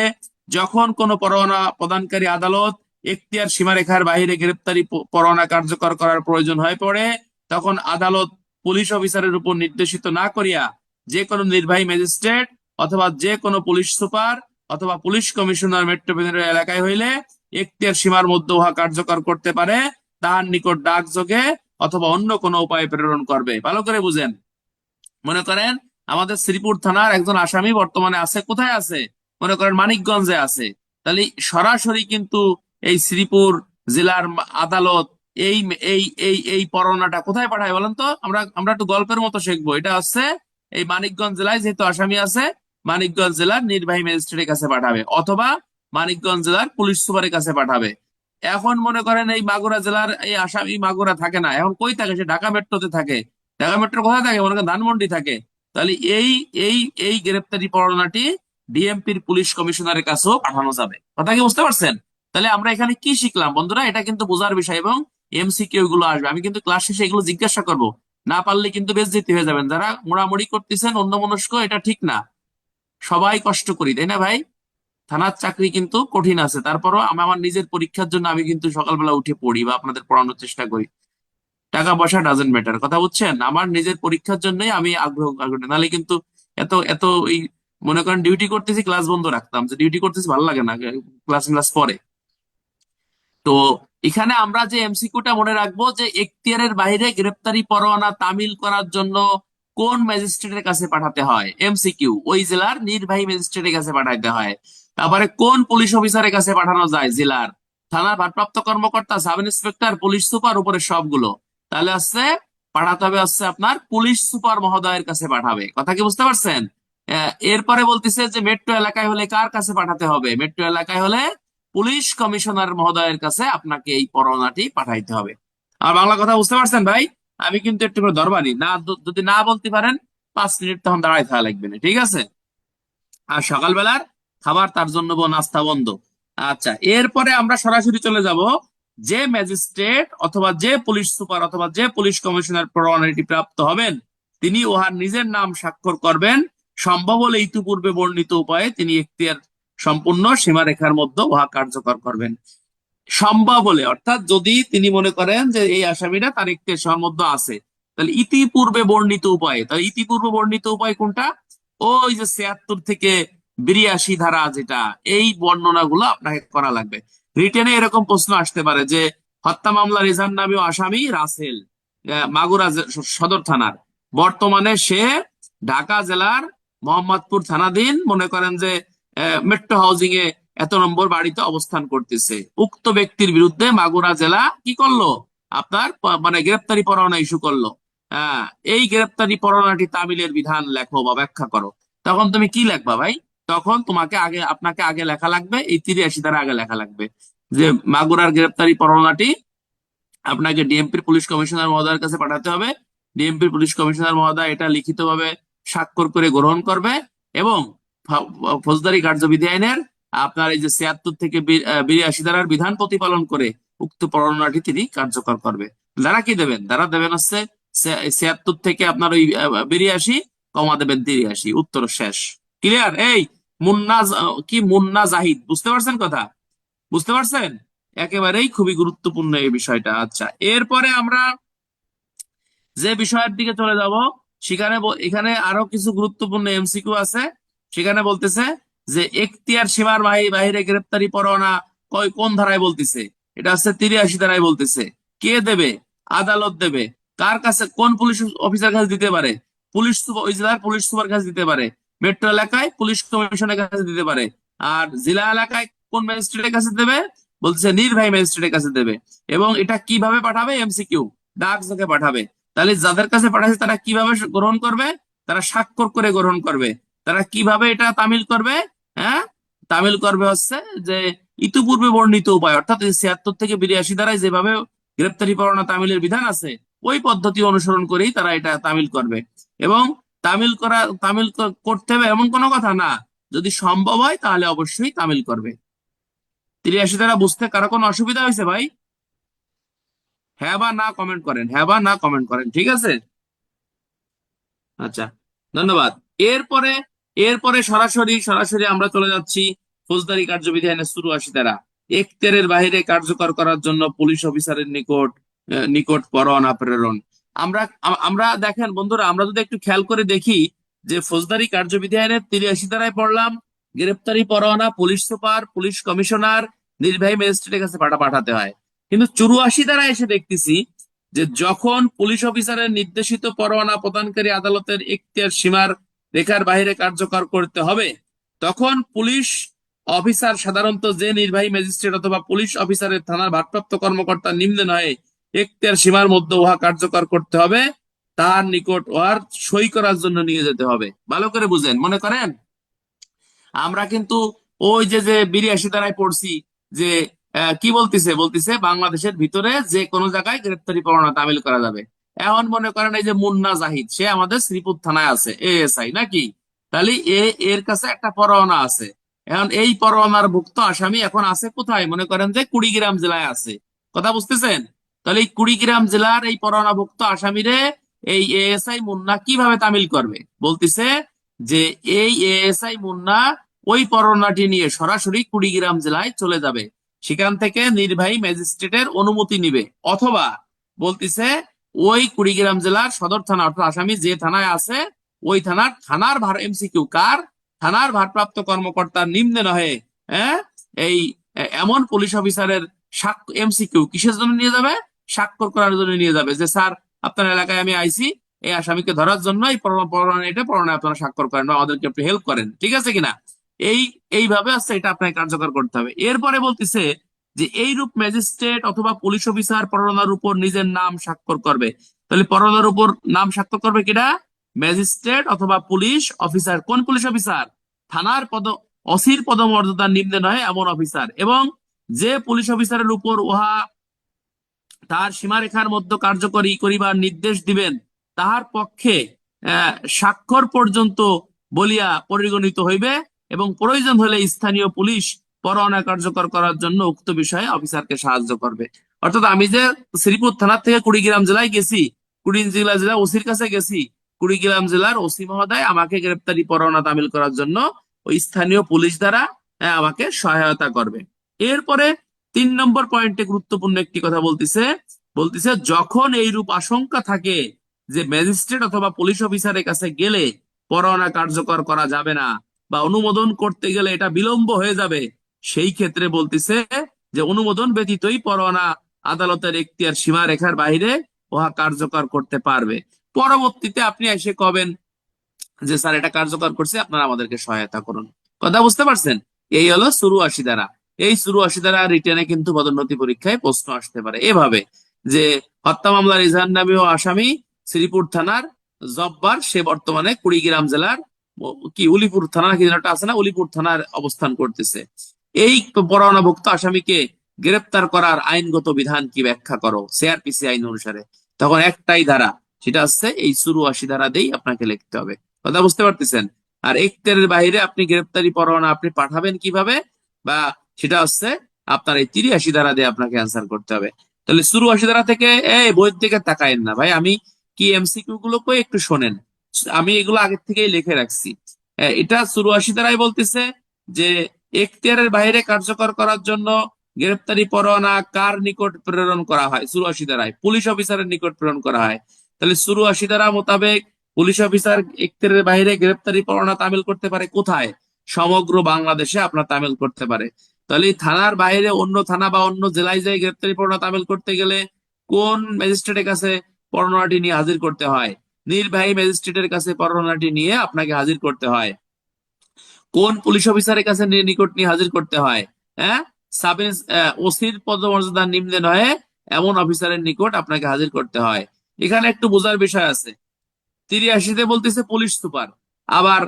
যখন কোন পরোয়ানা প্রদানকারী আদালত এখতিয়ার সীমারেখার বাইরে গ্রেপ্তারি পরোয়ানা কার্যকর করার প্রয়োজন হয়ে পড়ে তখন আদালত পুলিশ অফিসারের উপর নির্দেশিত না করিয়া যে কোনো নির্বাহী ম্যাজিস্ট্রেট অথবা যে কোনো পুলিশ সুপার অথবা পুলিশ কমিশনার মেট্রোপলিটন এলাকায় হইলে এখতিয়ার সীমার মধ্যে উহা কার্যকর করতে পারে তাহার নিকট ডাক যোগে অথবা অন্য কোনো উপায়ে প্রেরণ করবে। ভালো করে বুঝেন। মনে করেন আমাদের শ্রীপুর থানার একজন আসামি বর্তমানে আছে, কোথায় আছে? মনে করেন মানিকগঞ্জে আছে। তাহলে সরাসরি কিন্তু এই শ্রীপুর জেলার আদালত এই এই পরোয়ানাটা কোথায় পাঠায় বলেন তো? আমরা আমরা একটু গল্পের মতো শিখবো। এটা হচ্ছে এই মানিকগঞ্জ জেলায় যেহেতু আসামি আছে, মানিকগঞ্জ জেলার নির্বাহী ম্যাজিস্ট্রেটের কাছে পাঠাবে, অথবা মানিকগঞ্জ জেলার পুলিশ সুপারের কাছে পাঠাবে। এখন মনে করেন এই মাগুরা জেলার এই আসামি মাগুরা থাকে না, এখন কই থাকে? সে ঢাকা মেট্রোতে থাকে। ঢাকা মেট্রো কোথায় থাকে? মনে করেন ধানমন্ডি থাকে। তাহলে এই এই এই গ্রেপ্তারি পরোয়ানাটি ডিএমপির পুলিশ কমিশনারের কাছেও পাঠানো যাবে। কথা কি বুঝতে পারছেন? তাহলে আমরা এখানে কি শিখলাম বন্ধুরা? এটা কিন্তু বোঝার বিষয়, এবং এমসিকিউ গুলো আসবে। আমি কিন্তু ক্লাস শেষে এগুলো জিজ্ঞাসা করব, না পারলে কিন্তু বেইজ্জতি হয়ে যাবেন। যারা মোড়ামুড়ি করতেছেন অন্যমনস্ক, এটা ঠিক না। সবাই কষ্ট করি, তাই না ভাই? থানার চাকরি কিন্তু কঠিন আছে, তারপরও আমি আমার নিজের পরীক্ষার জন্য আমি কিন্তু সকালবেলা উঠে পড়ি বা আপনাদের পড়ানোর চেষ্টা করি। টাকা পয়সা ডাজেন্ট ম্যাটার, কথা বুঝছেন? আমার নিজের পরীক্ষার জন্যই আমি আগ্রহ নাহলে কিন্তু এত এত এই মনে করেন ডিউটি করতেছি, ক্লাস বন্ধ রাখতাম, যে ডিউটি করতেছি ভালো লাগে না, ক্লাস ক্লাস পরে। তো এখানে আমরা যে এমসিকিউটা মনে রাখবো, যে এখতিয়ারের বাইরে গ্রেপ্তারি পরোয়ানা তামিল করার জন্য কোন ম্যাজিস্ট্রেটের কাছে পাঠাতে হয়? এমসিকিউ ওই জেলার নির্বাহী ম্যাজিস্ট্রেটের কাছে পাঠাতে হয়। তারপরে কোন পুলিশ অফিসারের কাছে পাঠানো যায়? জেলার থানার ভারপ্রাপ্ত কর্মকর্তা, সাব ইন্সপেক্টর, পুলিশ সুপার, উপরে সবগুলো। তাহলে হচ্ছে পাঠাতে হবে হচ্ছে আপনার পুলিশ সুপার মহোদয়ের কাছে পাঠাবে। কথা কি বুঝতে পারছেন? এরপরে বলতেছে যে মেট্রো এলাকায় হলে কার কাছে পাঠাতে হবে? মেট্রো এলাকায় হলে পুলিশ কমিশনার মহোদয়ের কাছে আপনাকে এই পরোয়ানাটি পাঠাইতে হবে। আর বাংলা কথা বুঝতে পারছেন ভাই? আমি কিন্তু একটু করে ধরবানি না, যদি না বলতে পারেন 5 মিনিট তখন দাঁড়াই থাকা লাগবে না, ঠিক আছে? আর সকালবেলার খাবার তার জন্য নাস্তা বন্ধ। আচ্ছা, এরপরে আমরা সরাসরি চলে যাব, যে ম্যাজিস্ট্রেট অথবা যে পুলিশ সুপার অথবা যে পুলিশ কমিশনার পরোয়ানাটি প্রাপ্ত হবেন, তিনি উহার নিজের নাম স্বাক্ষর করবেন। সম্ভব হলে ইতিপূর্বে বর্ণিত উপায়ে তিনি এখতিয়ার সম্পূর্ণ সীমারেখার মধ্যে উহা কার্যকর করবেন। সম্ভব হলে অর্থাৎ যদি তিনি মনে করেন যে এই আসামিটা তার এখতিয়ার সীমার মধ্যে আছে, তাহলে ইতিপূর্বে বর্ণিত উপায়ে। তাহলে ইতিপূর্বে বর্ণিত উপায় কোনটা? ওই যে 76 থেকে 82 ধারা, যেটা এই বর্ণনাগুলো আপনাকে করা লাগবে। রিটেনে এরকম প্রশ্ন আসতে পারে যে হত্যা মামলা রেজার নামীয় আসামি রাসেল, মাগুরা সদর থানার, বর্তমানে সে ঢাকা জেলার মোহাম্মদপুর থানাধীন মনে করেন যে মেট্রো হাউজিং এ এত নম্বর বাড়িতে অবস্থান করতেছে। উক্ত ব্যক্তির বিরুদ্ধে মাগুরা জেলা কি করলো? আপনার মানে গ্রেপ্তারি পরোয়ানা ইস্যু করলো। হ্যাঁ, এই গ্রেপ্তারি পরোয়ানাটি তামিলের বিধান লেখো বা ব্যাখ্যা করো। তখন তুমি কি লিখবা ভাই? তখন তোমাকে আগে আপনাকে আগে লেখা লাগবে, এই 83 ধারা আগে লেখা লাগবে, যে মাগুরার গ্রেপ্তারি পরোয়ানাটি আপনাকে ডিএমপির পুলিশ কমিশনার মহোদয়ের কাছে পাঠাতে হবে। ডিএমপির পুলিশ কমিশনার মহোদয় এটা লিখিতভাবে স্বাক্ষর করে গ্রহণ করবে, এবং ফৌজদারি কার্যবিধি আইনের আপনার এই যে 76 থেকে 82 ধারার বিধান প্রতিপালন করে উক্ত পরোয়ানাটি তিনি কার্যকর করবে। যারা কি দেবেন? যারা দেবেন হচ্ছে 76 থেকে আপনার ওই 82 কমা দেবেন 83, উত্তর শেষ। ক্লিয়ার? এই কি মুন্না জাহিদ, বুঝতে পারছেন কথা? বুঝতে পারছেন? একেবারেই খুবই গুরুত্বপূর্ণ এই বিষয়টা। আচ্ছা, এরপরে আমরা যে বিষয়ের দিকে চলে যাব, সেখানে এখানে আরো কিছু গুরুত্বপূর্ণ এমসিকিউ আছে। সেখানে বলতেছে যে এখতিয়ার সীমার বাহিরে গ্রেপ্তারি পরোয়ানা কোন ধারায় বলতেছে? এটা হচ্ছে 83 ধারায় বলতেছে। কে দেবে? আদালত দেবে। কার কাছে? কোন পুলিশ অফিসার কাছে দিতে পারে? পুলিশ সুপার, ওই জেলার পুলিশ সুপার কাছে দিতে পারে। মেট্রো এলাকায় পুলিশ কমিশনের কাছে দিতে পারে। আর জেলা এলাকায় কোন ম্যাজিস্ট্রেটের কাছে দেবে? বলতেছে নির্বাহী ম্যাজিস্ট্রেটের কাছে দেবে। এবং এটা কিভাবে পাঠাবে? এমসিকিউ ডাক যোগে পাঠাবে। তাহলে যাদের কাছে পাঠাচ্ছে তারা কিভাবে গ্রহণ করবে? তারা স্বাক্ষর করে গ্রহণ করবে। তারা কিভাবে এটা তামিল করবে? হ্যাঁ, তামিল করবে হচ্ছে যে ইতিপূর্বে বর্ণিত উপায়, অর্থাৎ 76 থেকে 82 ধারায় যেভাবে গ্রেপ্তারি পরোয়ানা তামিলের বিধান আছে, ওই পদ্ধতি অনুসরণ করেই তারা এটা তামিল করবে। এবং তামিল করতে হবে এমন কোনো কথা না, যদি সম্ভব হয় তাহলে অবশ্যই তামিল করবে। 83 ধারা বুঝতে কারো কোনো অসুবিধা হয়েছে ভাই? হ্যাঁ বা না কমেন্ট করেন, হ্যাঁ বা না কমেন্ট করেন, ঠিক আছে? আচ্ছা, ধন্যবাদ। এরপরে এরপরে সরাসরি সরাসরি আমরা চলে যাচ্ছি ফৌজদারি কার্যবিধি আইনের 84 ধারা, এখতিয়ারের বাইরে কার্যকর করার জন্য পুলিশ অফিসারের নিকট পরোয়ানা প্রেরণ। আমরা আমরা দেখেন বন্ধুরা, আমরা যদি একটু খেয়াল করে দেখি, যে ফৌজদারি কার্যবিধি আইনের 83 ধারায় পড়লাম গ্রেপ্তারি পরোয়ানা পুলিশ সুপার, পুলিশ কমিশনার, নির্বাহী ম্যাজিস্ট্রেটের কাছে পাঠাতে হয়। কিন্তু 84 ধারায় এসে দেখতেছি যে যখন পুলিশ অফিসারের নির্দেশিত পরোয়ানা প্রদানকারী আদালতের এখতিয়ার সীমার রেখার বাইরে কার্যকর করতে হবে, তখন পুলিশ অফিসার সাধারণত যে নির্বাহী ম্যাজিস্ট্রেট অথবা পুলিশ অফিসারের থানার ভারপ্রাপ্ত কর্মকর্তা নিম্নে নয় এখতিয়ার সীমার মধ্যে উহা কার্যকর করতে হবে, তার নিকট উহার সই করার জন্য নিয়ে যেতে হবে। ভালো করে বুঝেন। মনে করেন আমরা কিন্তু ওই যে 82 ধারায় পড়ছি যে কি বলতিছে বাংলাদেশের ভিতরে যে কোনো জায়গায় গ্রেপ্তারি পরোয়ানা তামিল করা যাবে। এখন মনে করেন এই যে মুন্না জাহিদ, সে আমাদের শ্রীপুর থানায় আছে, এএসআই নাকি, তাহলে এর কাছে একটা পরোয়ানা আছে। এখন এই পরোয়ানার ভুক্ত আসামি এখন আছে কোথায়, মনে করেন যে কুড়িগ্রাম জেলায় আছে। কথা বুঝতেছেন? তাহলে এই কুড়িগ্রাম জেলার এই পরোয়ানাভুক্ত আসামিরে এই এএসআই মুন্না কিভাবে তামিল করবে বলতিছে যে এই এএসআই মুন্না ওই পরোয়ানাটি নিয়ে সরাসরি কুড়িগ্রাম জেলায় চলে যাবে, সেখান থেকে নির্বাহী ম্যাজিস্ট্রেটের অনুমতি নিবে, অথবা বলতিছে ওই কুড়িগ্রাম জেলার সদর থানা অর্থাৎ আসামি যে থানায় আছে ওই থানার ভার এমসিকিউ কার, থানার ভারপ্রাপ্ত কর্মকর্তার নিম্নে নহে, হ্যাঁ, এই এমন পুলিশ অফিসারের এমসিকিউ কিসের জন্য নিয়ে যাবে, স্বাক্ষর করার জন্য নিয়ে যাবে যে স্যার আপনার এলাকায় আমি আইছি এই আসামিকে ধরার জন্য এই পরোয়ানা আপনারা স্বাক্ষর করেন বা আমাদেরকে একটু হেল্প করেন, ঠিক আছে কিনা। এই এইভাবে আছে, এটা আপনাকে কার্যকর করতে হবে। এরপরে বলতেছে যে এইরূপ ম্যাজিস্ট্রেট অথবা পুলিশ অফিসার পরোয়ানার উপর নিজের নাম স্বাক্ষর করবে। তাহলে পরোয়ানার উপর নাম স্বাক্ষর করবে কিনা, ম্যাজিস্ট্রেট অথবা পুলিশ অফিসার। কোন পুলিশ অফিসার, থানার অসির পদমর্যাদার নিম্নে নয় এমন অফিসার, এবং যে পুলিশ অফিসারের উপর উহা তার সীমারেখার মধ্যে কার্যকরী করিবার নির্দেশ দিবেন তাহার পক্ষে স্বাক্ষর পর্যন্ত বলিয়া পরিগণিত হইবে, এবং প্রয়োজন হলে স্থানীয় পুলিশ পরোয়ানা কার্যকর করার জন্য উক্ত বিষয়ে অফিসারকে সাহায্য করবে। অর্থাৎ আমি যে শ্রীপুর থানা থেকে কুড়িগ্রাম জেলায় গেছি, কুড়িগ্রাম জেলা ওসির কাছে গেছি, কুড়িগ্রাম জেলার ওসি মহোদয় আমাকে গ্রেপ্তারি পরোয়ানা তামিল করার জন্য ওই স্থানীয় পুলিশ দ্বারা আমাকে সহায়তা করবে। এরপরে 3 নম্বর পয়েন্টে গুরুত্বপূর্ণ একটি কথা বলতিছে যখন এইরূপ আশঙ্কা থাকে যে ম্যাজিস্ট্রেট অথবা পুলিশ অফিসারের কাছে গেলে পরোয়ানা কার্যকর করা যাবে না বা অনুমোদন করতে গেলে এটা বিলম্ব হয়ে যাবে, সেই ক্ষেত্রে বলতিছে যে অনুমোদন ব্যতীতই পরোয়ানা আদালতের এখতিয়ার সীমারেখার বাইরে উহা কার্যকর করতে পারবে। পরবর্তীতে আপনি এসে কবেন যে স্যার এটা কার্যকর করছে, আপনারা আমাদেরকে সহায়তা করুন। কথা বুঝতে পারছেন? এই হলো 84 ধারা। এই 84 ধারা রিটেনে কিন্তু পদোন্নতি পরীক্ষায় প্রশ্ন আসতে পারে এভাবে যে হত্যা মামলার ইজাহার নামী ও আসামি শ্রীপুর থানার জব্বার, সে বর্তমানে কুড়িগ্রাম জেলার কি উলিপুর থানা কি যেন একটা আছে না, উলিপুর থানার অবস্থান করতেছে। এই পরোয়ানাভুক্ত আসামিকে গ্রেপ্তার করার আইনগত বিধান কি ব্যাখ্যা করো সিআরপিসি আইন অনুসারে। তখন একটাই ধারা, সেটা হচ্ছে এই 84 ধারা দিয়েই আপনাকে লিখতে হবে। কথা বুঝতে পারতেছেন? আর এখতিয়ারের বাইরে আপনি গ্রেপ্তারি পরোয়ানা আপনি পাঠাবেন কিভাবে, বা সেটা হচ্ছে আপনার এই 83 ধারা দিয়ে আপনাকে অ্যান্সার করতে হবে। তাহলে 84 ধারা থেকে এই বইয়ের দিকে তাকায়েন না ভাই, আমি কি এমসিকিউ গুলো কই একটু শোনেন, আমি এগুলো আগের থেকেই লিখে রাখছি। এটা 84 ধারায় বলতেছে যে এখতিয়ারের বাইরে কার্যকর করার জন্য গ্রেপ্তারি পরোয়ানা কার নিকট প্রেরণ করা হয়, 84 ধারায় পুলিশ অফিসারের নিকট প্রেরণ করা হয়। তাহলে 84 ধারা মোতাবেক পুলিশ অফিসার এখতিয়ারের বাইরে গ্রেপ্তারি পরোয়ানা তামিল করতে পারে কোথায়, সমগ্র বাংলাদেশে আপনার তামিল করতে পারে। তাহলে থানার বাইরে অন্য থানা বা অন্য জেলায় যাই গ্রেপ্তারি পরোয়ানা তামিল করতে গেলে কোন ম্যাজিস্ট্রেটের কাছে পরোয়ানাটি নিয়ে হাজির করতে হয়, নির্বাহী ম্যাজিস্ট্রেটের কাছে পরোয়ানাটি নিয়ে আপনাকে হাজির করতে হয়। কোন পুলিশ অফিসারের কাছে নিকট নিয়ে হাজির করতে হয়, হ্যাঁ, সাব ওসির পদমর্যাদার নিম্নে নয় এমন অফিসারের নিকট আপনাকে হাজির করতে হয়। এখানে একটু বোঝার বিষয় আছে। 83-তে বলতেছে পুলিশ সুপার, আবার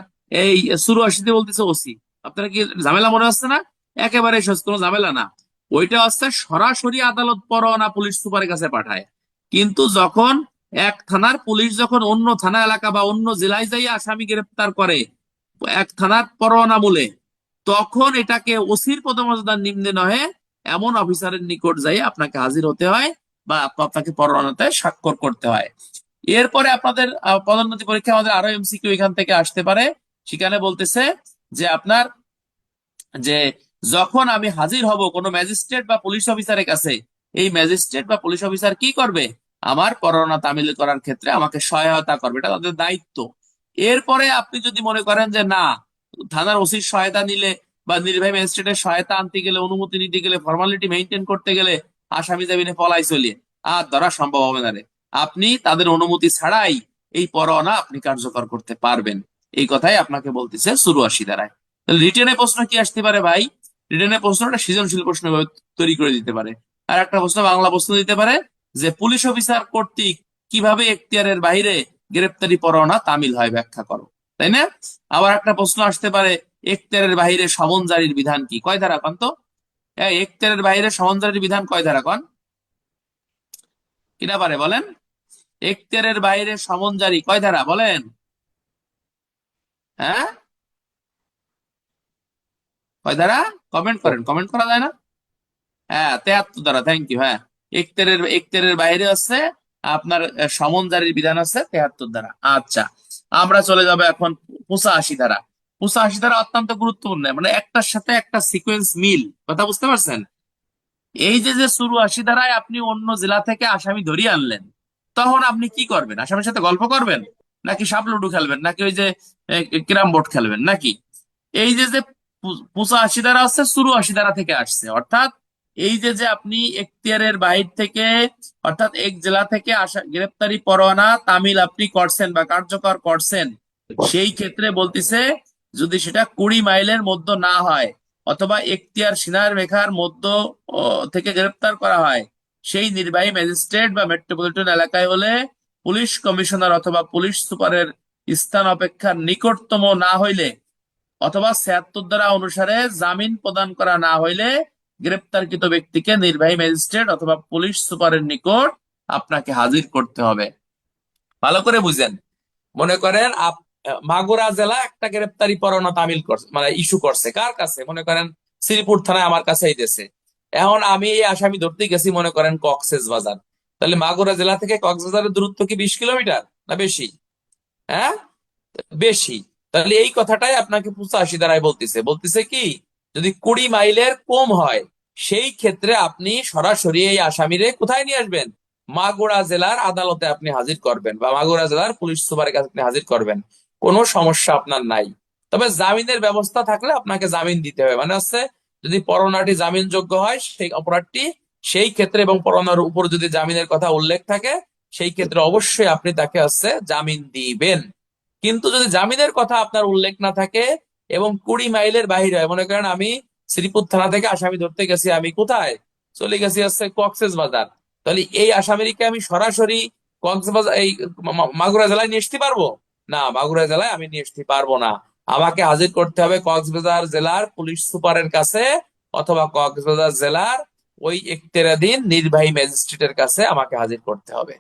এই 84-তে বলতেছে ওসি। আপনারা কি ঝামেলা মনে হচ্ছে না? একেবারে সহজ, কোনো ঝামেলা না। ওইটা হচ্ছে সরাসরি আদালত পরোয়ানা পুলিশ সুপারের কাছে পাঠায়, কিন্তু যখন এক থানার পুলিশ যখন অন্য থানা এলাকা বা অন্য জেলায় যাই আসামি গ্রেপ্তার করে এক থানার পরোয়ানা বলে, তখন এটাকে ওসির পদমর্যাদার নিম্নে নহে এমন অফিসারের নিকট যাই আপনাকে হাজির হতে হয় বা আপনাকে পরোয়ানাতে স্বাক্ষর করতে হয়। এরপরে আপনাদের পদোন্নতি পরীক্ষা আমাদের আরো এমসিকিউ এখান থেকে আসতে পারে। সেখানে বলতেছে যে আপনার যে যখন আমি হাজির হব কোনো ম্যাজিস্ট্রেট বা পুলিশ অফিসারের কাছে, এই ম্যাজিস্ট্রেট বা পুলিশ অফিসার কি করবে, আমার পরোয়ানা তামিল করার ক্ষেত্রে আমাকে সহায়তা করবে, এটা তাদের দায়িত্ব। এরপরে আপনি যদি মনে করেন যে না, থানার ওসির সহায়তা নিলে বা নির্বাহী ম্যাজিস্ট্রেটের সহায়তা আনতে গেলে, অনুমতি নিতে গেলে, ফর্মালিটি মেনটেন করতে গেলে আসামি জামিনে পলাই চলিয়ে আর ধরা সম্ভব হবে না রে, আপনি তাদের অনুমতি ছাড়াই এই পরোয়ানা আপনি কার্যকর করতে পারবেন। এই কথাই আপনাকে বলতেছে 84 ধারায়। তাহলে রিটেনে প্রশ্ন কি আসতে পারে ভাই, রিটেনে প্রশ্নটা সৃজনশীল প্রশ্ন তৈরি করে দিতে পারে, আর একটা প্রশ্ন বাংলা প্রশ্ন দিতে পারে, যে পুলিশ অফিসার কর্তৃক কিভাবে এখতিয়ারের বাইরে গ্রেপ্তারি পরোয়ানা তামিল হয় ব্যাখ্যা করো, তাই না? আবার একটা প্রশ্ন আসতে পারে, এখতিয়ারের বাইরে সমন জারির বিধান কি? কয় ধারা কন তো? এখতিয়ারের বাইরে সমন জারির বিধান কয় ধারা কন? কিনা পারে বলেন? এখতিয়ারের বাইরে সমন জারি কয় ধারা বলেন? হ্যাঁ, কয় ধারা? কমেন্ট করেন, কমেন্ট করা যায় না? হ্যাঁ, 73 ধারা, থ্যাংক ইউ। হ্যাঁ, এখতিয়ারের বাইরে আছে আপনার সমন জারির বিধান আছে 73 ধারা। আচ্ছা, আমরা চলে যাব এখন 85 ধারা। 85 ধারা অত্যন্ত গুরুত্বপূর্ণ, মানে একটার সাথে একটা সিকোয়েন্স মিল, কথা বুঝতে পারছেন? এই যে যে 84 ধারায় আপনি অন্য জেলা থেকে আসামি ধরিয়ে আনলেন, তখন আপনি কি করবেন? আসামির সাথে গল্প করবেন, নাকি সাপ লুডু খেলবেন, নাকি ওই যে ক্যারাম বোর্ড খেলবেন, নাকি? এই যে যে 85 ধারা আছে 84 ধারা থেকে আসছে, অর্থাৎ এই যে যে আপনি এখতিয়ারের বাইর থেকে, অর্থাৎ এক জেলা থেকে আসা গ্রেপ্তারি পরোয়ানা তামিল আপনি করছেন বা কার্যকর করছেন, সেই ক্ষেত্রে বলতিছে যদি সেটা 20 মাইলের মধ্যে না হয় অথবা এখতিয়ার সীমার রেখার মধ্য থেকে গ্রেপ্তার করা হয়, সেই নির্বাহী ম্যাজিস্ট্রেট বা মেট্রোপলিটন এলাকায় হলে পুলিশ কমিশনার অথবা পুলিশ সুপারের স্থান অপেক্ষা নিকটতম না হইলে অথবা 76 ধারা অনুসারে জামিন প্রদান করা না হইলে গ্রেপ্তারকৃত ব্যক্তিকে নির্বাহী ম্যাজিস্ট্রেট অথবা পুলিশ সুপারের নিকট আপনাকে হাজির করতে হবে। ভালো করে বুঝেন। মনে করেন মাগুরা জেলা একটা গ্রেপ্তারি পরোয়ানা তামিল করছে, মানে ইস্যু করছে কার কাছে? মনে করেন শ্রীপুর থানায় আমার কাছে দিয়েছে। এখন আমি এই আসামি ধরতে গেছি মনে করেন কক্সেস বাজার, তাহলে মাগুরা জেলা থেকে কক্সবাজারের দূরত্ব কি 20 কিলোমিটার না বেশি? হ্যাঁ, বেশি। তাহলে এই কথাটাই আপনাকে 85 ধারায় বলতেছে কি, যদি 20 মাইলের কম হয় সেই ক্ষেত্রে আপনি সরাসরি এই আসামিরে কোথায় নিয়ে আসবেন? মাগুরা জেলার আদালতে আপনি হাজির করবেন বা মাগুরা জেলার পুলিশ সুপারের কাছে আপনি হাজির করবেন, কোনো সমস্যা আপনার নাই। তবে জামিনের ব্যবস্থা থাকলে আপনাকে জামিন দিতে হবে, মানে হচ্ছে যদি পরোয়ানাটি জামিনযোগ্য হয় সেই অপরাধটি, সেই ক্ষেত্রে এবং পরোয়ানার উপর যদি জামিনের কথা উল্লেখ থাকে সেই ক্ষেত্রে অবশ্যই আপনি তাকে জামিন দিবেন। কিন্তু যদি জামিনের কথা আপনার উল্লেখ না থাকে এবং 20 মাইলের বাহিরে হয়, মনে করেন আমি শ্রীপুর থানা থেকে আসামি ধরতে গেছি, আমি কোথায় চলে গেছি কক্সেস বাজার, তাহলে এই আসামিকে আমি সরাসরি কক্সবাজার এই মাগুরা জেলায় নিয়ে আসতে পারবো না? মাগুরা জেলায় আমি নিয়ে আসতে পারবো না, আমাকে হাজির করতে হবে কক্সবাজার জেলার পুলিশ সুপারের কাছে অথবা কক্সবাজার জেলার ওই এখতিয়ারাধীন নির্বাহী ম্যাজিস্ট্রেটের কাছে আমাকে হাজির করতে হবে।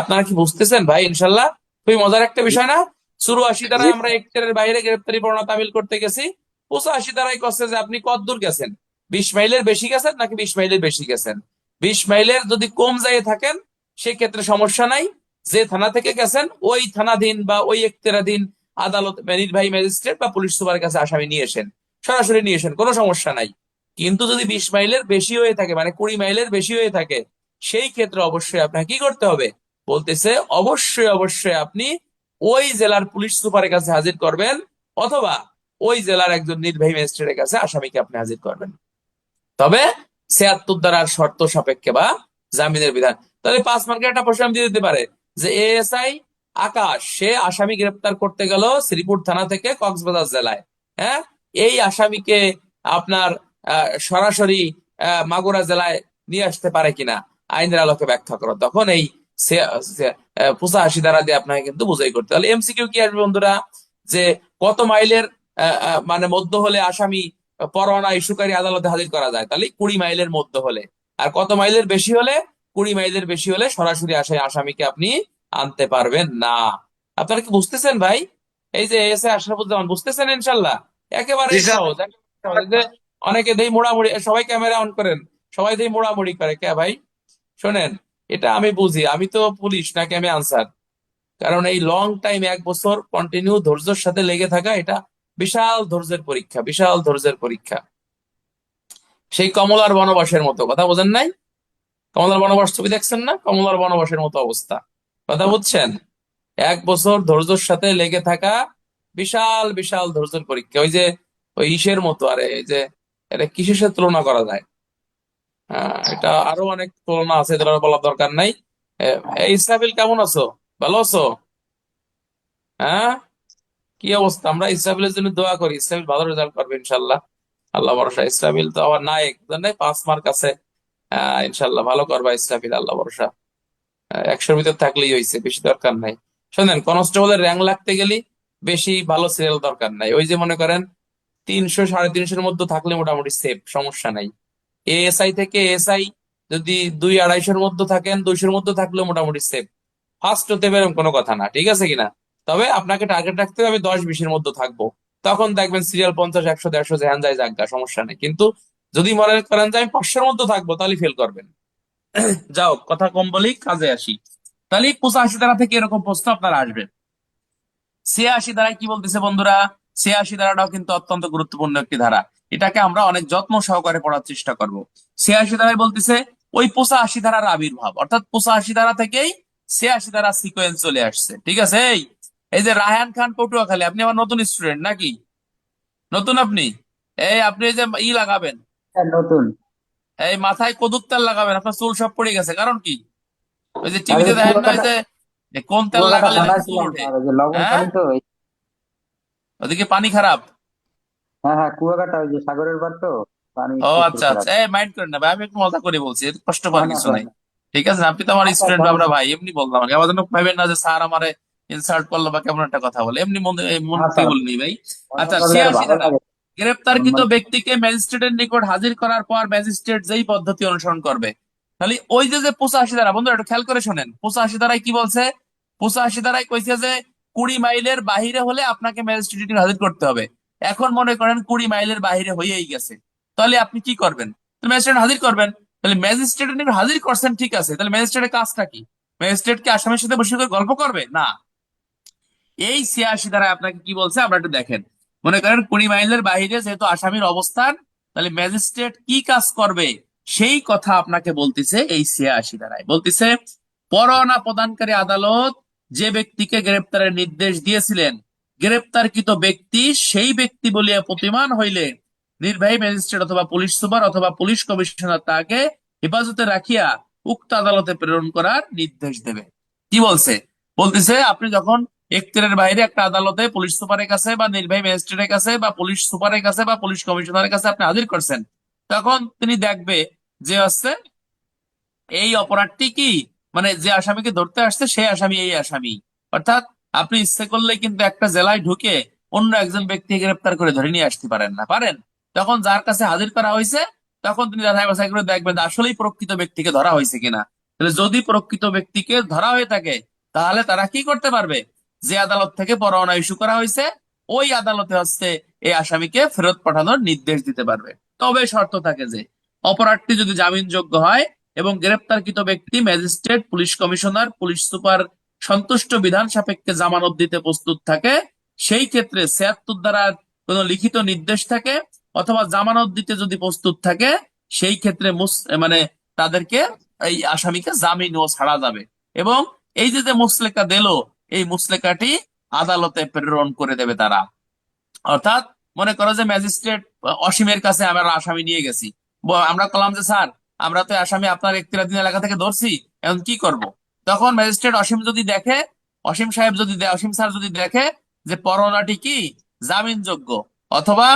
আপনারা কি বুঝতেছেন ভাই? ইনশাল্লাহ খুবই মজার একটা বিষয় না? 84 জি দ্বারাই আমরা এখতিয়ারের বাইরে গ্রেপ্তারি পরোয়ানা তামিল করতে গেছি, 85 দ্বারাই কচ্ছে যে আপনি কত দূর গেছেন, 20 মাইলের বেশি গেছেন নাকি 20 মাইলের বেশি গেছেন। 20 মাইলের যদি কম যায় থাকেন সেক্ষেত্রে সমস্যা নাই, যে থানা থেকে গেছেন ওই থানাধীন বা ওই এখতিয়ারাধীন আদালত নির্বাহী ম্যাজিস্ট্রেট বা পুলিশ সুপারের কাছে আসামি নিয়ে এসেন, সরাসরি নিয়ে এসেন, কোনো সমস্যা নাই। কিন্তু যদি 20 মাইলের বেশি হয়ে থাকে, মানে 20 মাইলের বেশি হয়ে থাকে, সেই ক্ষেত্রে অবশ্যই আপনাকে কি করতে হবে? বলতেছে অবশ্যই অবশ্যই আপনি ওই জেলার পুলিশ সুপারের কাছে হাজির করবেন অথবা ওই জেলার একজন নির্বাহী ম্যাজিস্ট্রেটের কাছে আসামিকে আপনি হাজির করবেন, তবে 76 ধারার শর্ত সাপেক্ষে বা জামিনের বিধান। তাহলে 5 মার্কের একটা প্রশ্ন আমি দিয়ে দিতে পারে যে এএসআই আকাশ সে আসামি গ্রেপ্তার করতে গেল শ্রীপুর থানা থেকে কক্সবাজার জেলায়, হ্যাঁ, এই আসামিকে আপনার সরাসরি মাগুরা জেলায় নিয়ে আসতে পারে কিনা আইনের আলোকে ব্যাখ্যা করো, তখন এই 85 ধারা দিয়ে আপনাকে কিন্তু বুঝাই করতে। তাহলে এমসিকিউ কি আসবে বন্ধুরা, যে কত মাইলের মানে মধ্য হলে আসামি পরোয়ানা ইস্যুকারী আদালতে হাজির করা যায়? তাহলে 20 মাইলের মধ্যে হলে। আর কত মাইলের বেশি হলে? 20 মাইলের বেশি হলে সরাসরি আসামিকে আপনি আনতে পারবেন না। আপনারা কি বুঝতেছেন ভাই? এই যে এস এ আশরাফুজ্জামান, বুঝতেছেন ইনশাল্লাহ? জি একেবারেই স্যার। সহজ, একেবারেই সহজ। এই যে অনেকে দেই মোড়ামুড়ি, সবাই ক্যামেরা অন করেন, সবাই দেই মোড়ামুড়ি করে কে ভাই? শোনেন, এটা আমি বুঝি, আমি তো পুলিশ নাকি আমি আনসার, কারণ এই লং টাইম 1 বছর কন্টিনিউ ধৈর্যের সাথে লেগে থাকা, এটা বিশাল ধৈর্যের পরীক্ষা, বিশাল ধৈর্যের পরীক্ষা। সেই কমলার বনবাসের মতো, কথা বোঝেন নাই? কমলার বনবাস ছবি দেখছেন না? কমলার বনবাসের মতো অবস্থা, কথা বুঝছেন? 1 বছর ধৈর্যের সাথে লেগে থাকা বিশাল বিশাল ধৈর্যের পরীক্ষা। ওই যে ওই ইসের মতো, আরে এই যে এটা কিসের সাথে তুলনা করা যায়? এটা আরো অনেক তুলনা আছে, এগুলো আর বলার দরকার নাই। এই ইসরাফিল কেমন আছো? ভালো আছো? হ্যাঁ, কি অবস্থা? আমরা ইসরাফিলের জন্য দোয়া করি, ইসরাফিল ভালো রেজাল্ট করবে ইনশাল্লাহ, আল্লাহ ভরসা। ইসরাফিল তো আবার নায়ক, জানেন 5 মার্ক আছে, ইনশাল্লাহ ভালো করবা ইসরাফিল, আল্লাহ ভরসা। 100-র ভিতর থাকলেই হয়েছে, বেশি দরকার নাই। শোনেন, কনস্টেবলের র্যাঙ্ক লাগতে গেলে বেশি ভালো সিরিয়াল দরকার নাই। ওই যে মনে করেন 300 350-এর মধ্যে থাকলে মোটামুটি সেফ, সমস্যা নাই। এএসআই থেকে এসআই যদি 200-250-এর মধ্যে থাকেন, 200-এর মধ্যে থাকলে মোটামুটি সেফ। ফার্স্ট হতে পারে এরকম কোনো কথা না, ঠিক আছে কিনা? তবে আপনাকে টার্গেট রাখতে হবে 10-20-এর মধ্যে থাকবো। তখন দেখবেন সিরিয়াল 50 100 150 যেহান যায় জাগা, সমস্যা নেই। কিন্তু যদি মনে করেন যে আমি 500-এর মধ্যে থাকবো, তাহলে ফেল করবেন। যাও, কথা কম বলি, কাজে আসি। তাহলে 85 ধারা থেকে এরকম প্রশ্ন আপনার আসবে। 86 ধারায় কি বলতেছে বন্ধুরা? 86 ধারাটাও কিন্তু অত্যন্ত গুরুত্বপূর্ণ একটি ধারা। এটাকে আমরা অনেক যত্ন সহকারে পড়ার চেষ্টা করব। 86 ধারায় বলতেছে ওই 85 ধারার আবির্ভাব, অর্থাৎ 85 ধারা থেকেই 86 ধারা সিকোয়েন্স চলে আসছে, ঠিক আছে? এই যে রায়হান খান পটুয়াখালী, আপনি আমার নতুন স্টুডেন্ট নাকি? নতুন আপনি? আপনি এই যে লাগাবেন, হ্যাঁ, নতুন। এই মাথায় কদুর তেল লাগাবেন, আপনার চুল সব পড়ে গেছে, কারণ কি? ওই যে আর ওই টিভিতে যে দেখেন না, ওই কুয়াকাটা, যে কোন তেল কুয়াকাটা লাগালে নাকি থানায় চুল ছিলাম ওঠে? স্যার, ওই যে লবণ হ্যাঁ, পানি তো ওদিকে পানি খারাপ? হ্যাঁ হ্যাঁ, কুয়াকাটা ওই যে সাগরের পার তো, পানি ও প্রচুর আচ্ছা খারাপ। আচ্ছা, মাইন্ড করেন না ভাই, আমি একটু মজা করে বলছি, এতে কষ্ট না পাওয়ার না কিছু স্যার, নাই। না। ঠিক আছে, আপনি তো আমার আচ্ছা, স্টুডেন্ট, আমরা সমস্যা ভাই, এমনি বললাম আর কি। আবার যেন ভাবেন না যে স্যার আমারে ইনসাল্ট করলো বা কেমন একটা কথা বলে, এমনি মন না থেকে স্যার, বলিনি ভাই। মজা আচ্ছা, করলে আরো 86 ভালো ধারা। লাগে। গ্রেপ্তারকৃত মানে ব্যক্তিকে ম্যাজিস্ট্রেটের নিকট হাজির করার পর ম্যাজিস্ট্রেট যেই পদ্ধতি অনুসরণ করবে। তাহলে ওই যে যে 85 ধারা, বন্ধুরা একটু খেয়াল করে শোনেন, 85 ধারায় কি বলছে? 85 ধারায় কইছে যে 20 মাইলের বাহিরে হলে আপনাকে ম্যাজিস্ট্রেট হাজির করতে হবে। এখন মনে করেন 20 মাইলের বাহিরে হয়েই গেছে, তাহলে আপনি কি করবেন? ম্যাজিস্ট্রেট হাজির করবেন। তাহলে ম্যাজিস্ট্রেটের নিকট হাজির করছেন, ঠিক আছে, তাহলে ম্যাজিস্ট্রেটের কাজটা কি? ম্যাজিস্ট্রেট কি আসামির সাথে বসে করে গল্প করবে? না। এই 86 ধারায় আপনাকে কি বলছে আমরা একটু দেখেন। মনে করেন 20 মাইলের বাইরে যেহেতু আসামির অবস্থান, তাহলে ম্যাজিস্ট্রেট কি কাজ করবে সেই কথা আপনাকে বলতেছে। এই 86 ধারায় বলতেছে, পরোয়ানা প্রদানকারী আদালত যে ব্যক্তিকে গ্রেপ্তারের নির্দেশ দিয়েছিলেন, গ্রেপ্তারকৃত ব্যক্তি সেই ব্যক্তি বলিয়া প্রতীয়মান হইলে নির্বাহী ম্যাজিস্ট্রেট অথবা পুলিশ সুপার অথবা পুলিশ কমিশনার তাকে হেফাজতে রাখিয়া উক্ত আদালতে প্রেরণ করার নির্দেশ দেবে। কি বলছে? বলতেছে আপনি যখন এখতিয়ারের বাইরে একটা আদালতে পুলিশ সুপারের কাছে বা নির্বাহী ম্যাজিস্ট্রেটের কাছে বা পুলিশ সুপারের কাছে বা পুলিশ কমিশনারের কাছে আপনি হাজির করছেন, তখন তিনি দেখবে যে হচ্ছে এই অপরাধটি কি, মানে যে আসামিকে ধরতে আসছে সেই আসামি এই আসামি। অর্থাৎ আপনি ইচ্ছে করলে কিন্তু একটা জেলায় ঢুকে অন্য একজন ব্যক্তিকে গ্রেপ্তার করে ধরে নিয়ে আসতে পারেন না, পারেন? তখন যার কাছে হাজির করা হয়েছে, তখন তিনি যাচাই বাছাই করে দেখবেন যে আসলেই প্রকৃত ব্যক্তিকে ধরা হয়েছে কিনা। তাহলে যদি প্রকৃত ব্যক্তিকে ধরা হয়ে থাকে, তাহলে তারা কি করতে পারবে? যে আদালত থেকে পরোয়ানা ইস্যু করা হয়েছে, ওই আদালতে হচ্ছে এই আসামিকে ফেরত পাঠানোর নির্দেশ দিতে পারবে। তবে শর্ত থাকে যে অপরাধটি যদি জামিনযোগ্য হয় এবং গ্রেপ্তারকৃত ব্যক্তি magistrate, police commissioner, police super সন্তুষ্ট বিধান সাপেক্ষে জামানত দিতে প্রস্তুত থাকে, সেই ক্ষেত্রে 76 ধারার কোন লিখিত নির্দেশ থাকে অথবা জামানত দিতে যদি প্রস্তুত থাকে, সেই ক্ষেত্রে মানে তাদেরকে, এই আসামিকে জামিন ও ছাড়া যাবে। এবং এই যে যে মুসলেকা দিল, এই মুসলেকাটি আদালতে প্রেরণ করে দেবে তারা। অর্থাৎ মনে করো যে ম্যাজিস্ট্রেট অসীমের কাছে আমরা আসামি নিয়ে গেছি, আমরা বললাম যে স্যার, আমরা তো আসামি আপনার 31 এলাকা থেকে ধরছি, এখন কি করব? তখন ম্যাজিস্ট্রেট অসীম যদি দেখে, অসীম সাহেব যদি অসীম স্যার যদি দেখে যে পরোয়ানাটি কি জামিনযোগ্য, অথবা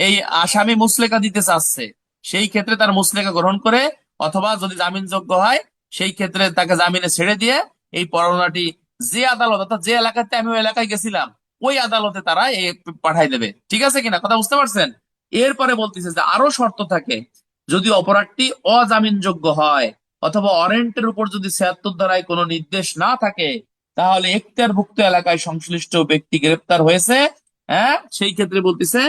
এই আসামি মুসলেকা দিতে চাচ্ছে, সেই ক্ষেত্রে তার মুসলেকা গ্রহণ করে, অথবা যদি জামিনযোগ্য হয় সেই ক্ষেত্রে তাকে জামিনে ছেড়ে দিয়ে এই পরোয়ানাটি যে আদালত, অর্থাৎ যে এলাকাতে আমি ওই এলাকায় গেছিলাম, ওই আদালতে তারা পাঠাই দেবে। ঠিক আছে কিনা, কথা বুঝতে পারছেন? এরপরে বলতেছে যে আরো শর্ত থাকে। যদি অপরাধটি অজামিনযোগ্য হয় অথবা ওয়ারেন্টের উপর যদি 76 ধারায় কোনো নির্দেশ না থাকে, তাহলে এখতিয়ারভুক্ত এলাকায় সংশ্লিষ্ট ব্যক্তি গ্রেপ্তার হয়েছে, হ্যাঁ, সেই ক্ষেত্রে বলতেছে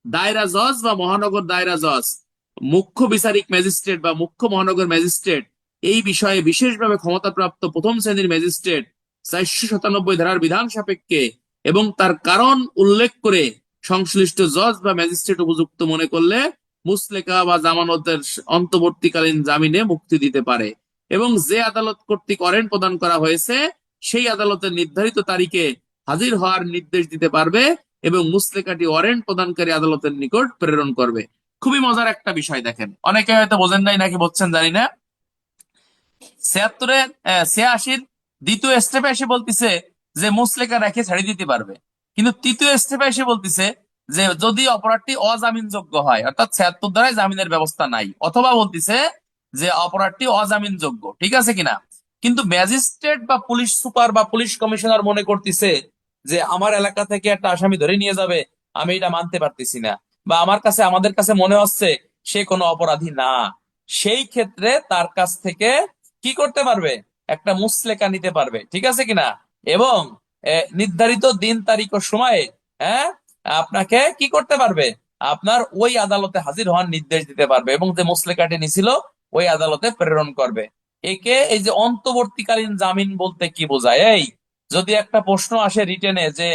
দায়রা জজ বা মহানগর দায়রা জজ, মুখ্য বিচারিক ম্যাজিস্ট্রেট বা মুখ্য মহানগর ম্যাজিস্ট্রেট, এই বিষয়ে বিশেষভাবে ক্ষমতাপ্রাপ্ত প্রথম শ্রেণীর ম্যাজিস্ট্রেট 497 ধারার বিধান সাপেক্ষে এবং তার কারণ উল্লেখ করে সংশ্লিষ্ট জজ বা ম্যাজিস্ট্রেট উপযুক্ত মনে করলে মুসলেকা বা জামানতের অন্তর্বর্তীকালীন জামিনে মুক্তি দিতে পারে। এবং যে আদালত কর্তৃক ওয়ারেন্ট প্রদান করা হয়েছে, সেই আদালতের নির্ধারিত তারিখে হাজির হওয়ার নির্দেশ দিতে পারবে এবং মুসলেকাটি ওয়ারেন্ট প্রদানকারী আদালতের নিকট প্রেরণ করবে। খুবই মজার একটা বিষয়, দেখেন অনেকে হয়তো বোঝেন নাই নাকি বুঝছেন জানি না। 76-এর 86-র দ্বিতীয় স্টেপে এসে বলতেছে যে মুসলেকা রেখে ছাড়ি দিতে পারবে, কিন্তু তৃতীয় স্টেপে এসে বলতেছে যে যদি অপরাধটি অজামিনযোগ্য হয়, অর্থাৎ 76 ধারায় জামিনের ব্যবস্থা নাই, অথবা বলতেছে যে অপরাধটি অজামিনযোগ্য, ঠিক আছে কিনা। কিন্তু ম্যাজিস্ট্রেট বা পুলিশ সুপার বা পুলিশ কমিশনার মনে করতেছে যে আমার এলাকা থেকে একটা আসামি ধরে নিয়ে যাবে, আমি এটা মানতে পারতেছি না, বা আমাদের কাছে মনে হচ্ছে সে কোনো অপরাধী না। সেই ক্ষেত্রে তার কাছ থেকে কি করতে পারবে, একটা মুচলেকা নিতে পারবে, ঠিক আছে কিনা। এবং নির্ধারিত দিন তারিখ ও সময়ে, হ্যাঁ, আপনাকে কি করতে পারবে, আপনার ওই আদালতে হাজির হওয়ার নির্দেশ দিতে পারবে এবং যে মুচলেকাটি নিছিল ওই আদালতে প্রেরণ করবে। একে এই যে অন্তর্বর্তীকালীন জামিন বলতে কি বোঝায়, এই যদি একটা প্রশ্ন আসে রিটেনে যে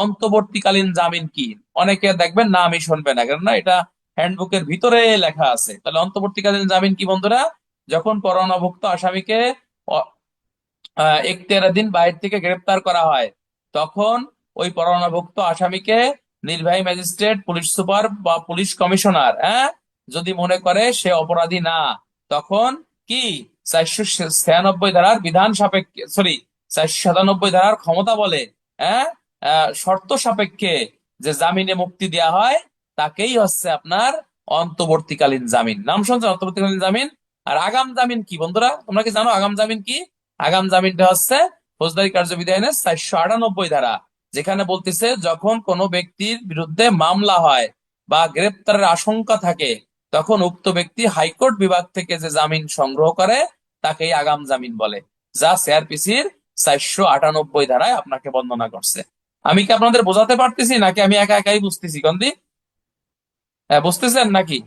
অন্তর্বর্তীকালীন জামিন কি, অনেকে দেখবেন নামই শুনবে না, কেননা এটা হ্যান্ডবুকের ভিতরে লেখা আছে। তাহলে অন্তর্বর্তীকালীন জামিন কি বন্ধুরা, যখন পরোয়ানাভুক্ত আসামিকে এখতিয়ারাধীন বাইরে থেকে গ্রেপ্তার করা হয়, তখন ওই পরোয়ানাভুক্ত আসামিকে নির্বাহী ম্যাজিস্ট্রেট, পুলিশ সুপার বা পুলিশ কমিশনার, হ্যাঁ, যদি মনে করে সে অপরাধী না, তখন কি 496 ধারার বিধান সাপেক্ষে, সরি, 497 ধারার ক্ষমতা বলে, হ্যাঁ, শর্ত সাপেক্ষে যে জামিনে মুক্তি দেওয়া হয় তাকেই হচ্ছে আপনার অন্তর্বর্তীকালীন জামিন। নাম শুনছেন অন্তর্বর্তীকালীন জামিন। আর আগাম জামিন কি বন্ধুরা, তোমরা কি জানো আগাম জামিন কি? আগাম জামিনটা হচ্ছে ফৌজদারি কার্যবিধি আইনের 498 ধারা, যেখানে বলতেছে যখন কোনো ব্যক্তির বিরুদ্ধে মামলা হয় বা গ্রেপ্তারের আশঙ্কা থাকে, তখন উক্ত ব্যক্তি হাইকোর্ট বিভাগ থেকে যে জামিন সংগ্রহ করে তাকেই আগাম জামিন বলে, যা সিআরপিসির 498 ধারায় আপনাকে বর্ণনা করছে। আমি কি আপনাদের বোঝাতে পারতেছি নাকি আমি একা একাই বুঝতেছি কন্দি? হ্যাঁ, বুঝতেছেন নাকি?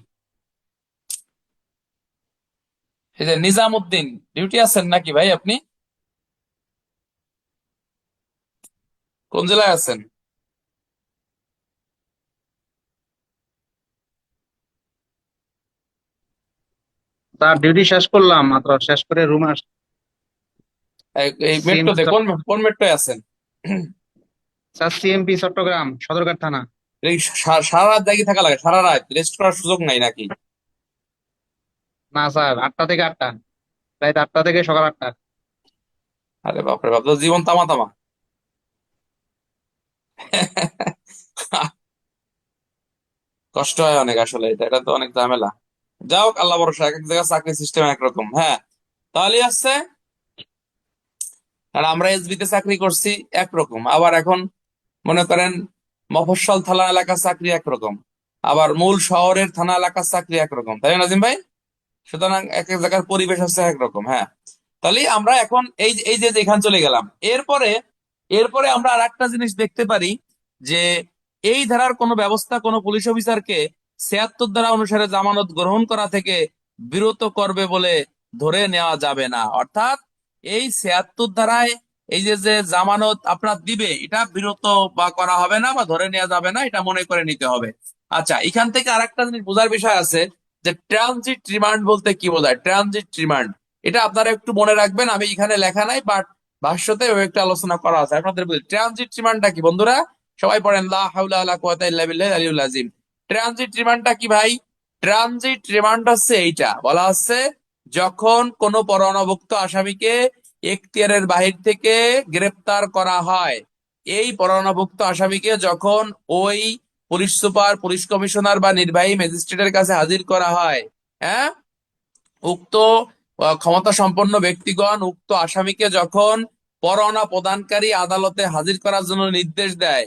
এই যে নিজামুদ্দিন, ডিউটি আছেন নাকি ভাই আপনি? কোন জেলায় আছেন? তার ডিউটি শেষ করলাম মাত্র, শেষ করে রুমে আস। এই সিএমপি, মেট্রোতে কোন কোন মেট্রোয় আছেন? স্যার সিএমপি চট্টগ্রাম সদরঘাট থানা। এই সারা রাত জাগি থাকা লাগে, সারা রাত রেস্ট করার সুযোগ নাই নাকি? না স্যার, 8টা থেকে 8টা, রাত 8টা থেকে সকাল 8টা। আরে বাপরে বাপ, তো জীবন তামা তামা। কষ্ট হয় অনেক আসলে, এটা তো অনেক ঝামেলা। যাও, আল্লাহ ভরসা, এক এক জায়গায় চাকরি সিস্টেম একরকম। হ্যাঁ, তাহলে আসছে, আর আমরা এসবিতে চাকরি করছি একরকম, আবার এখন মনে করেন মফস্বল থানা এলাকার চাকরি একরকম, আবার মূল শহরের থানা এলাকার চাকরি একরকম, তাই না নাজিম ভাই? সুতরাং এক এক জায়গার পরিবেশ হচ্ছে একরকম। হ্যাঁ, তাহলে আমরা এখন এই যে এখানে চলে গেলাম, এরপরে এরপরে আমরা আর একটা জিনিস দেখতে পারি যে এই ধারার কোনো ব্যবস্থা কোনো পুলিশ অফিসারকে 76 ধারা অনুসারে জামানত গ্রহণ করা থেকে বিরত করবে বলে ধরে নেওয়া যাবে না। অর্থাৎ এই 76 ধারায় এই যে যে জামানত আপনার দিবে, এটা বিরত বা করা হবে না বা ধরে নেওয়া যাবে না, এটা মনে করে নিতে হবে। আচ্ছা, এখান থেকে আরেকটা জিনিস বোঝার বিষয় আছে যে ট্রানজিট রিমান্ড বলতে কি বোঝায়। ট্রানজিট রিমান্ড, এটা আপনারা একটু মনে রাখবেন, আমি এখানে লেখা নাই বাট ভাষ্যতে একটু আলোচনা করা আছে, আপনাদের বুঝে। ট্রানজিট রিমান্ডটা কি বন্ধুরা? সবাই পড়েন, লা হাওলা ওয়ালা কুওয়াতা ইল্লা বিল্লাহিল আলিয়্যিল আযীম। ট্রানজিট রিমান্ডটা কি ভাই? ট্রানজিট রিমান্ড হচ্ছে এইটা, বলা হচ্ছে যখন কোনো পরোয়ানাভুক্ত আসামিকে এখতিয়ারের বাহির থেকে গ্রেপ্তার করা হয়, এই পরোয়ানাভুক্ত আসামিকে যখন ওই পুলিশ সুপার, পুলিশ কমিশনার বা নির্বাহী ম্যাজিস্ট্রেটের কাছে হাজির করা হয়, হ্যাঁ, উক্ত ক্ষমতা সম্পন্ন ব্যক্তিগণ উক্ত আসামিকে যখন পরোয়ানা প্রদানকারী আদালতে হাজির করার জন্য নির্দেশ দেয়,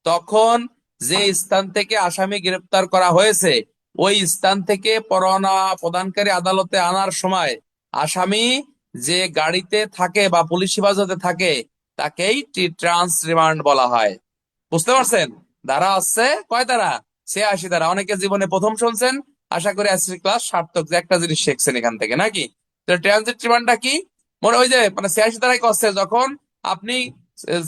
তখন যে স্থান থেকে আসামি গ্রেপ্তার করা হয়েছে ওই স্থান থেকে পরোয়ানা প্রদানকারী আদালতে আনার সময় আসামি যে গাড়িতে থাকে বা পুলিশ হেফাজতে থাকে তাকেই ট্রান্স রিমান্ড বলা হয়। বুঝতে পারছেন? ধারা আছে কয় ধারা? 86 ধারা। অনেকে জীবনে প্রথম শুনছেন, আশা করি আজকের ক্লাস সার্থক, যে একটা জিনিস শিখছেন এখান থেকে নাকি। তো ট্রানজিট রিমান্ডটা কি? মনে ওই যে মানে 86 ধারায় করছে, যখন আপনি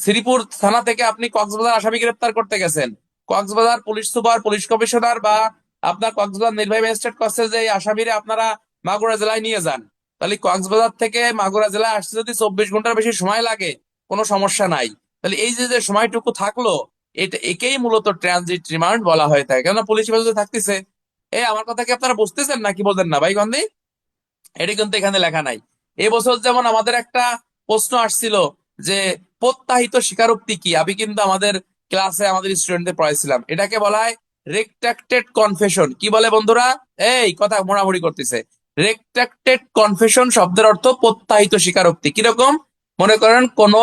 শ্রীপুর থানা থেকে আপনি কক্সবাজার আসামি গ্রেপ্তার করতে গেছেন, Cox's Bazar police super, police commissioner বা আপনার কক্সবাজার নির্বাহী ম্যাজিস্ট্রেট করছে যে এই আসামিরে আপনারা মাগুরা জেলায় নিয়ে যান, তাহলে কক্সবাজার থেকে মাগুরা জেলায় আসতে যদি 24 ঘন্টার বেশি সময় লাগে কোনো সমস্যা নাই। তাহলে এই যে যে সময়টুকু থাকলো, এটা একেই মূলত ট্রানজিট রিমান্ড বলা হয়ে থাকে, কেননা পুলিশ হেফাজতে থাকতেছে। আমার কথা কি আপনারা বুঝতেছেন নাকি বলতেন না ভাই গন্ধি? এটা কিন্তু এখানে লেখা নাই। এবছর যেমন আমাদের একটা প্রশ্ন আসছিল যে প্রত্যাহিত স্বীকারোক্তি কি, আমি কিন্তু আমাদের ক্লাসে আমাদের স্টুডেন্টদের পড়াইছিলাম, এটাকে বলা হয় রেট্রাক্টেড কনফেশন। কি বলে বন্ধুরা? এই কথা মোড়ামুড়ি করতেছে। রেট্রাক্টেড কনফেশন শব্দের অর্থ প্রত্যাহিত স্বীকারোক্তি। কিরকম? মনে করেন কোন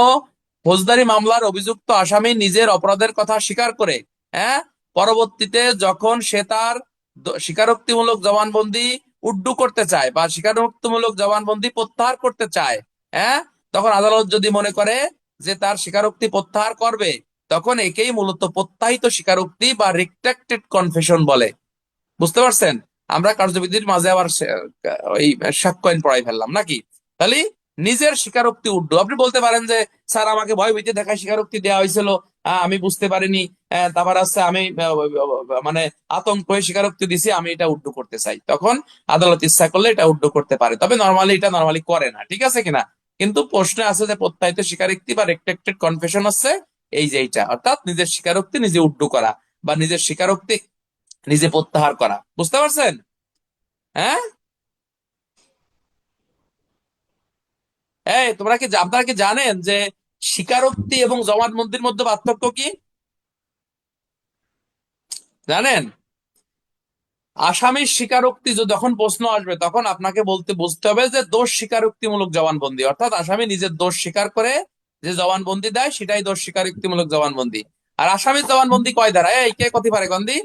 ফৌজদারি মামলার অভিযুক্ত আসামি নিজের অপরাধের কথা স্বীকার করে, হ্যাঁ, পরবর্তীতে যখন সে তার স্বীকারোক্তিমূলক জবানবন্দি উড্ডু করতে চায় বা স্বীকারোক্তিমূলক জবানবন্দি প্রত্যাহার করতে চায়, হ্যাঁ, তখন আদালত যদি মনে করে যে তার স্বীকারোক্তি প্রত্যাহার করবে, তখন একেই মূলত প্রত্যাহিত স্বীকারোক্তি বা রিট্রাক্টেড কনফেশন বলে। বুঝতে পারছেন? আমরা কার্যবিধির মাঝে আবার ওই সাক্ষ্য আইন পড়াই ফেললাম নাকি? তাহলে নিজের স্বীকারোক্তি উড্ডু। আপনি বলতে পারেন যে স্যার আমাকে ভয়ভীতি দেখায় স্বীকারোক্তি দেওয়া হয়েছিল, আমি বুঝতে পারিনি, তারপর আছে আমি মানে আতঙ্ক হয়ে স্বীকারোক্তি দিছি, আমি এটা উড্ডু করতে চাই। তখন আদালত ইচ্ছা করলে এটা উড্ডু করতে পারে, তবে এটা নর্মালি করে না, ঠিক আছে কিনা? কিন্তু প্রশ্নে আছে যে প্রত্যাহিত স্বীকারোক্তি বা রেট্রাক্টেড কনফেশন হচ্ছে এই যে এইটা, অর্থাৎ নিজের স্বীকারোক্তি নিজে উড্ডু করা বা নিজের স্বীকারোক্তি নিজে প্রত্যাহার করা। বুঝতে পারছেন? হ্যাঁ, এই আপনারা কি জানেন যে স্বীকারোক্তি এবং জবানবন্দির মধ্যে পার্থক্য কি জানেন? আসামির স্বীকারোক্তি যখন প্রশ্ন আসবে তখন আপনাকে বুঝতে হবে যে দোষ স্বীকারোক্তিমূলক জবানবন্দি, অর্থাৎ আসামি নিজের দোষ স্বীকার করে যে জবানবন্দি দেয় সেটাই দোষ স্বীকারোক্তিমূলক জবানবন্দি। আর আসামির জবানবন্দি কয় ধারা? এই কে কতি পারে গন্ধি?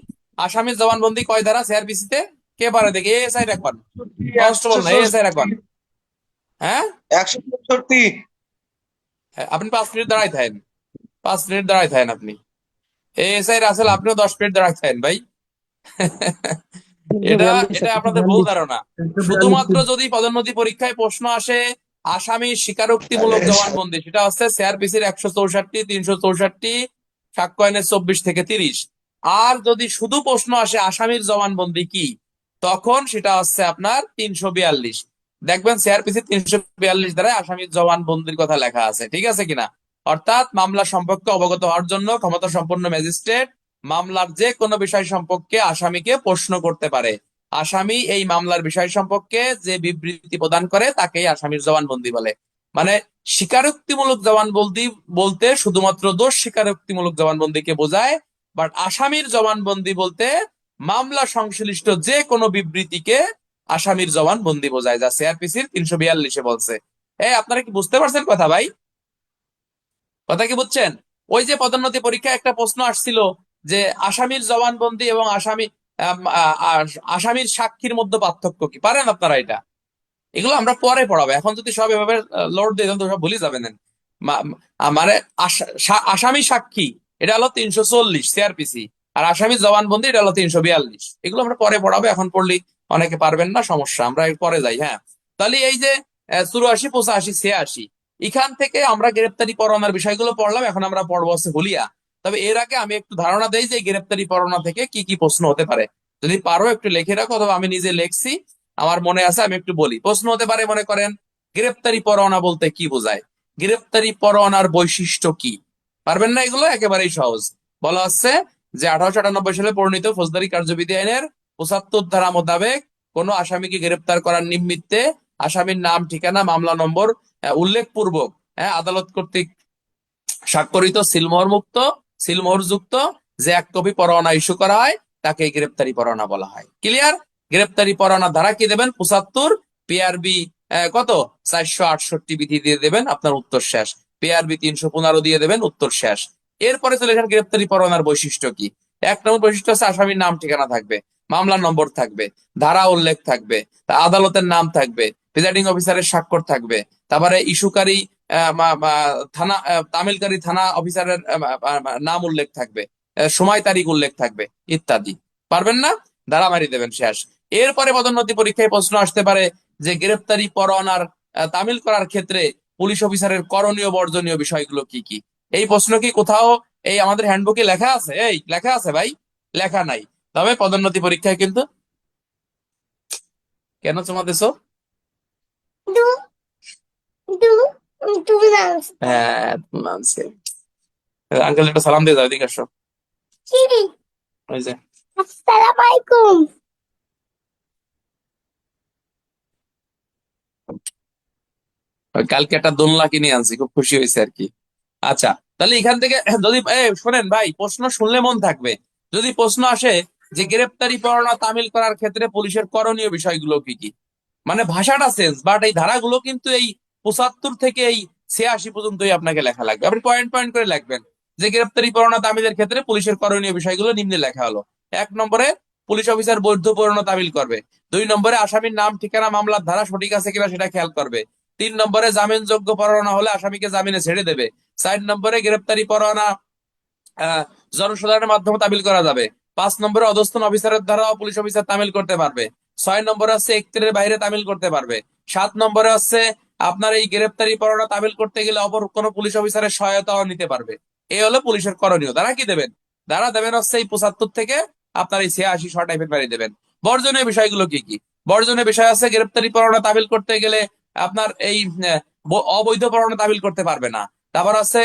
আসামির জবানবন্দি কয় ধারা সিআরপিসি তে? কে পারে দেখি? এএসআই রাখবেন, একশো কনস্টেবল না, এএসআই রাখবেন। চৌষট্টি হ্যাঁ, 164। আপনি 5 মিনিট দাঁড়াই থাকেন, 5 মিনিট দাঁড়াই থাকেন আপনি। এএসআই রাসেল, আপনিও 10 মিনিট দাঁড়াই থাকেন ভাই। এটা এটা আপনাদের ভুল ধারণা। শুধুমাত্র যদি পদোন্নতি পরীক্ষায় প্রশ্ন আসে আসামির স্বীকারোক্তিমূলক জবানবন্দি, সেটা হচ্ছে সিআরপিসির 164, 364, সাক্ষ্য আইনের 24 থেকে 30। আর যদি শুধু প্রশ্ন আসে আসামির জবানবন্দি কি, তখন সেটা হচ্ছে আপনার 342। দেখবেন সিআরপিসি 342 দ্বারা আসামির জবানবন্দির কথা লেখা আছে, ঠিক আছে কিনা? অর্থাৎ মামলা সম্পর্কে অবগত হওয়ার জন্য ক্ষমতা সম্পন্ন ম্যাজিস্ট্রেট মামলার যে কোনো বিষয় সম্পর্কে আসামিকে প্রশ্ন করতে পারে। আসামি এই মামলার বিষয় সম্পর্কে যে বিবৃতি প্রদান করে তাকেই আসামির জবানবন্দি বলে। মানে স্বীকারোক্তিমূলক জবানবন্দি বলতে শুধুমাত্র দোষ স্বীকারোক্তিমূলক জবানবন্দিকে বোঝায়, বাট আসামির জবানবন্দি বলতে মামলা সংশ্লিষ্ট যে কোনো বিবৃতিকে আসামির জবানবন্দি বোঝায়, যা সিআরপিসির 342-এ বলছে। আপনারা কি বুঝতে পারছেন কথা ভাই? কথা কি বুঝছেন? ওই যে পদোন্নতি পরীক্ষায় একটা প্রশ্ন আসছিল যে আসামির জবানবন্দি এবং আসামির সাক্ষীর মধ্যে পার্থক্য কি, পারেন আপনারা এটা? এগুলো আমরা পরে পড়াবো, এখন যদি সব এভাবে লোড দিয়ে দেন তো সব ভুলে যাবেন। মানে আসামি সাক্ষী এটা হলো 340 সিআরপিসি, আর আসামি জবানবন্দি এটা হলো 342। এগুলো আমরা পরে পড়াবো, এখন পড়লে অনেকে পারবেন না, সমস্যা, আমরা পরে যাই। হ্যাঁ, তাহলে এই যে 84, 85, 86, এখান থেকে আমরা গ্রেপ্তারি পরোয়ানার বিষয়গুলো পড়লাম। এখন আমরা পড়বো হচ্ছে হুলিয়া। তবে এর আগে আমি একটু ধারণা দেই যে গ্রেপ্তারি পরোয়ানা থেকে কি কি প্রশ্ন হতে পারে। যদি পারো একটু লিখে রাখো, অথবা আমি নিজে লেখছি, আমার মনে আছে, আমি একটু বলি। প্রশ্ন হতে পারে, মনে করেন গ্রেপ্তারি পরোয়ানা বলতে কি বোঝায়, গ্রেপ্তারি পরোয়ানার বৈশিষ্ট্য কি? পারবেন না? এগুলো একেবারেই সহজ। বলা হচ্ছে যে 1898 সালে প্রণীত ফৌজদারি কার্যবিধি আইনের 75 ধারা মোতাবেক কোন আসামিকে গ্রেপ্তার করার নিমিত্তে আসামির নাম, ঠিকানা, মামলা নম্বর উল্লেখপূর্বক আদালত কর্তৃক স্বাক্ষরিত সিলমোহর যুক্ত যে এক কপি পরোয়ানা ইস্যু করা হয় তাকে গ্রেপ্তারি পরোয়ানা বলা হয়। ক্লিয়ার? গ্রেপ্তারি পরোয়ানা ধারা কি দেবেন? 75। পিআরবি কত? 468 বিধি দিয়ে দেবেন, আপনার উত্তর শেষ। পিআরবি 315 দিয়ে দেবেন, উত্তর শেষ। এরপরে চলে যান গ্রেপ্তারি পরোয়ানার বৈশিষ্ট্য কি। 1 নম্বর বৈশিষ্ট্য হচ্ছে আসামির নাম, ঠিকানা থাকবে, মামলা নম্বর থাকবে, ধারা উল্লেখ থাকবে, আদালতের নাম থাকবে, প্রিজাইডিং অফিসারের স্বাক্ষর থাকবে, তারপরে ইস্যুকারী থানা, তামিলকারী থানা অফিসারের নাম উল্লেখ থাকবে, সময় তারিখ উল্লেখ থাকবে, ইত্যাদি। পারবেন না? ধারা মারি দেবেন, শেষ। এরপরে পদোন্নতি পরীক্ষায় প্রশ্ন আসতে পারে যে গ্রেপ্তারি পরোয়ানার তামিল করার ক্ষেত্রে পুলিশ অফিসারের করণীয় বর্জনীয় বিষয়গুলো কি কি। এই প্রশ্ন কি কোথাও এই আমাদের হ্যান্ডবুকে লেখা আছে? এই লেখা আছে ভাই? লেখা নাই। তবে পদোন্নতি পরীক্ষায় কিন্তু, কেন চমা দিছো? হ্যাঁ, মানছি। আঙ্কেল একটা সালাম দিয়ে যাও, এদিকে আসো। ওই যে আসসালামু আলাইকুম। কালকে একটা দোলনা কিনে আনছি, খুব খুশি হয়েছে আর কি। আচ্ছা, তাহলে এখান থেকে যদি শোনেন ভাই, প্রশ্ন শুনলে মন থাকবে। যদি প্রশ্ন আসে যে গ্রেপ্তারি পরোয়ানা তামিল করার ক্ষেত্রে পুলিশের করণীয় বিষয়গুলো কি কি, মানে ভাষাটা চেঞ্জ, বাট এই ধারাগুলো কিন্তু এই 75 থেকে এই 86 পর্যন্তই আপনাকে লেখা লাগবে। আপনি পয়েন্ট পয়েন্ট করে লিখবেন যে গ্রেপ্তারি পরোয়ানা তামিলের ক্ষেত্রে পুলিশের করণীয় বিষয়গুলো নিম্নে লেখা হলো। 1 নম্বরে পুলিশ অফিসার বৈধ পরোয়ানা তামিল করবে। 2 নম্বরে আসামির নাম, ঠিকানা, মামলার ধারা সঠিক আছে কিনা সেটা খেয়াল করবে। 3 নম্বরে জামিনযোগ্য পরোয়ানা হলে আসামিকে জামিনে ছেড়ে দেবে। 4 নম্বরে গ্রেপ্তারি পরোয়ানা জনসাধারণের মাধ্যমে তামিল করা যাবে। 5 নম্বরে অধস্তন অফিসারের দ্বারা পুলিশ অফিসার তামিল করতে পারবে। 6 নম্বরে হচ্ছে এখতিয়ারের বাইরে তামিল করতে পারবে। 7 নম্বরে হচ্ছে আপনার এই গ্রেপ্তারি পরোয়ানা তামিল করতে গেলে অপর কোনো পুলিশ অফিসারের সহায়তাও নিতে পারবে। এই হলো পুলিশের করণীয়। দ্বারা কি দেবেন? দ্বারা দেবেন হচ্ছে এই 75 থেকে আপনার এই 86 শর্ট টাইপের বাড়ি দেবেন। বর্জনীয় বিষয়গুলো কি কি? বর্জনীয় বিষয় আছে গ্রেপ্তারি পরোয়ানা তামিল করতে গেলে আপনার এই অবৈধ পরোয়ানা তামিল করতে পারবে না। তারপর আছে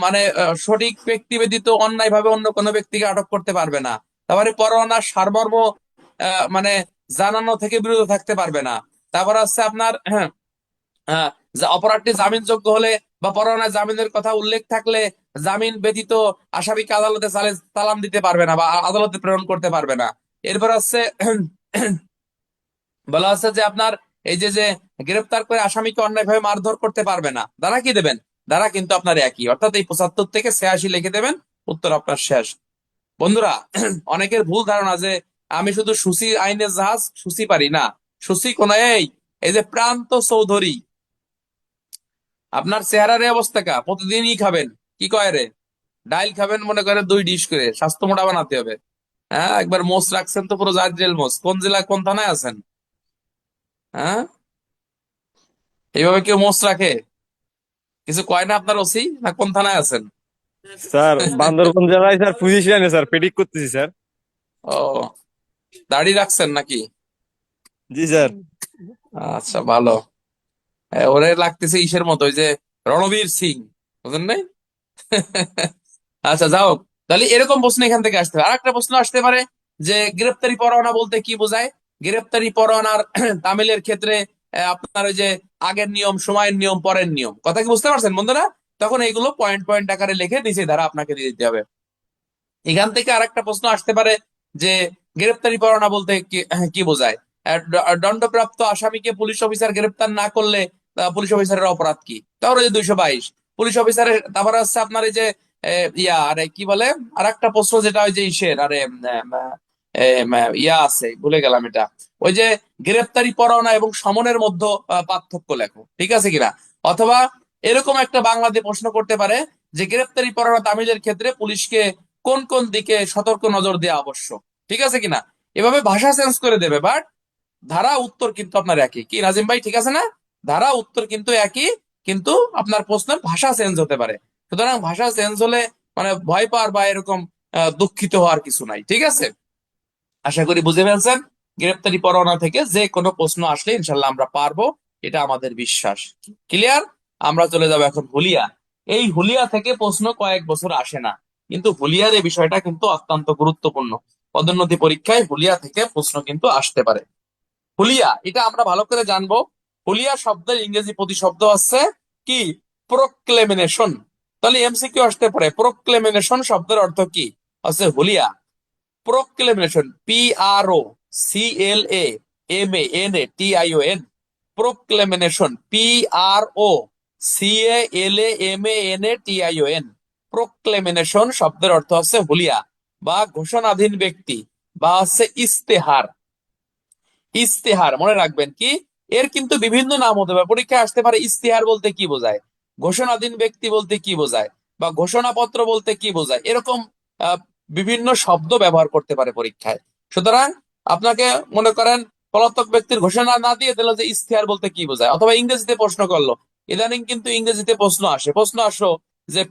মানে সঠিক ব্যক্তি ব্যতীত অন্যায়ভাবে অন্য কোনো ব্যক্তিকে আটক করতে পারবে না। তারপরে পরোয়ানার সারমর্ম মানে জানানো থেকে বিরত থাকতে পারবে না। তারপর আছে আপনার অপরাধটি জামিনযোগ্য হলে বা পরোয়ানায় জামিনের কথা উল্লেখ থাকলে জামিন ব্যতীত আসামিকে আদালতে চালান দিতে পারবে না বা আদালতে প্রেরণ করতে পারবে না। এরপর আছে বলা আছে যে আপনার এই যে গ্রেপ্তার করে আসামিকে অন্যায়ভাবে মারধর করতে পারবে না। দ্বারা কি দেবেন? দ্বারা কিন্তু আপনার একই, অর্থাৎ এই 75 থেকে 86 লিখে দেবেন, উত্তর আপনার শেষ। বন্ধুরা, অনেকের ভুল ধারণা যে আমি শুধু সুসি আইনের জাহাজ সুসি পারি না। সুসি কোন এই যে প্রান্ত চৌধুরী, আপনার চেহারার এই অবস্থা কা, প্রতিদিনই খাবেন কি কয় রে, ডাইল খাবেন মনে করে 2 ডিশ করে, স্বাস্থ্য মোটা বানাতে হবে। হ্যাঁ, একবার মোষ রাখছেন তো পুরো জার্জেল মোষ। কোন জেলা কোন থানায় আছেন? হ্যাঁ, এইভাবে কেউ মোষ রাখে? কিছু কয় না আপনার ওসি? না কোন থানায় আছেন? স্যার বান্দরবান জেলায় স্যার পজিশনে স্যার প্রেডিক্ট করতেছি স্যার। ও, দাড়ি রাখছেন নাকি? জি স্যার। আচ্ছা, ভালো। ওরে লাগতেছে ইসের মতো, ওই যে রণবীর সিং, বুঝলেন নাই? আচ্ছা, যাও। তাহলে এরকম প্রশ্ন এখান থেকে আসতে পারে। আরেকটা প্রশ্ন আসতে পারে যে গ্রেপ্তারি পরোয়ানা বলতে কি বোঝায়? গ্রেপ্তারি পরোয়ানার তামিলের ক্ষেত্রে আপনার ওই যে আগের নিয়ম, সময়ের নিয়ম, পরের নিয়ম, কথা কি বুঝতে পারছেন বন্ধুরা? তখন এইগুলো পয়েন্ট পয়েন্ট আকারে লিখে নিচে ধারা আপনাকে দিয়ে দিতে হবে। এখান থেকে আরেকটা প্রশ্ন আসতে পারে যে গ্রেপ্তারি পরোয়ানা বলতে কি বোঝায়? দণ্ডপ্রাপ্ত আসামিকে পুলিশ অফিসার গ্রেপ্তার না করলে পুলিশ অফিসারের অপরাধ কি? তারপরে যে 222 পুলিশ অফিসারের, তারপরে হচ্ছে আপনার এই যে আরে কি বলে আর একটা প্রশ্ন যেটা ওই যে ইসের আরে আছে, ভুলে গেলাম এটা। ওই যে গ্রেপ্তারি পরোয়ানা এবং সমনের মধ্যে পার্থক্য লেখো, ঠিক আছে কিনা? অথবা এরকম একটা বাংলাতে প্রশ্ন করতে পারে যে গ্রেপ্তারি পরোয়ানা তামিলের ক্ষেত্রে পুলিশকে কোন কোন দিকে সতর্ক নজর দেওয়া আবশ্যক, ঠিক আছে কিনা? এভাবে ভাষা চেঞ্জ করে দেবে, বাট ধারা উত্তর কিন্তু আপনার একই। কি নাজিম ভাই, ঠিক আছে না? ধারা উত্তর কিন্তু একই, কিন্তু আপনার প্রশ্নের ভাষা চেঞ্জ হতে পারে। সুতরাং ভাষা চেঞ্জ হলে মানে ভয় পাওয়ার বা এরকম দুঃখিত হওয়ার কিছু নাই, ঠিক আছে? আশা করি বুঝে ফেলছেন। গ্রেপ্তারি পরোয়ানা থেকে যে কোনো প্রশ্ন আসলে ইনশাল্লাহ আমরা পারবো, এটা আমাদের বিশ্বাস। ক্লিয়ার? আমরা চলে যাবো এখন হুলিয়া। এই হুলিয়া থেকে প্রশ্ন কয়েক বছর আসে না, কিন্তু হুলিয়ার এই বিষয়টা কিন্তু অত্যন্ত গুরুত্বপূর্ণ। পদোন্নতি পরীক্ষায় হুলিয়া থেকে প্রশ্ন কিন্তু আসতে পারে। হুলিয়া, এটা আমরা ভালো করে জানবো। হুলিয়া শব্দের ইংরেজি প্রতিশব্দ আছে কি? প্রোক্লেমিনেশন। তাহলে এমসিকিউ আসতে পারে প্রোক্লেমিনেশন শব্দের অর্থ কি? আছে হুলিয়া। প্রোক্লেমিনেশন, PROCLAMANATION, প্রোক্লেমিনেশন, PROCLAMANATION। প্রোক্লেমিনেশন শব্দের অর্থ হচ্ছে হুলিয়া বা ঘোষণাধীন ব্যক্তি বা হচ্ছে ইস্তেহার। ইস্তেহার মনে রাখবেন কি, এর কিন্তু বিভিন্ন নাম হতে পারে, পরীক্ষায় আসতে পারে। ইস্তেহার বলতে কি বোঝায়, ঘোষণাধীন ব্যক্তি বলতে কি বোঝায়, বা ঘোষণাপত্র বলতে কি বোঝায়, এরকম বিভিন্ন শব্দ ব্যবহার করতে পারে পরীক্ষায়। সুতরাং আপনাকে মনে করেন পলাতক ব্যক্তির ঘোষণা না দিয়ে দিল যে ইস্তেহার বলতে কি বোঝায়, অথবা ইংরেজিতে প্রশ্ন করলো। ইদানিং কিন্তু ইংরেজিতে প্রশ্ন আসো যে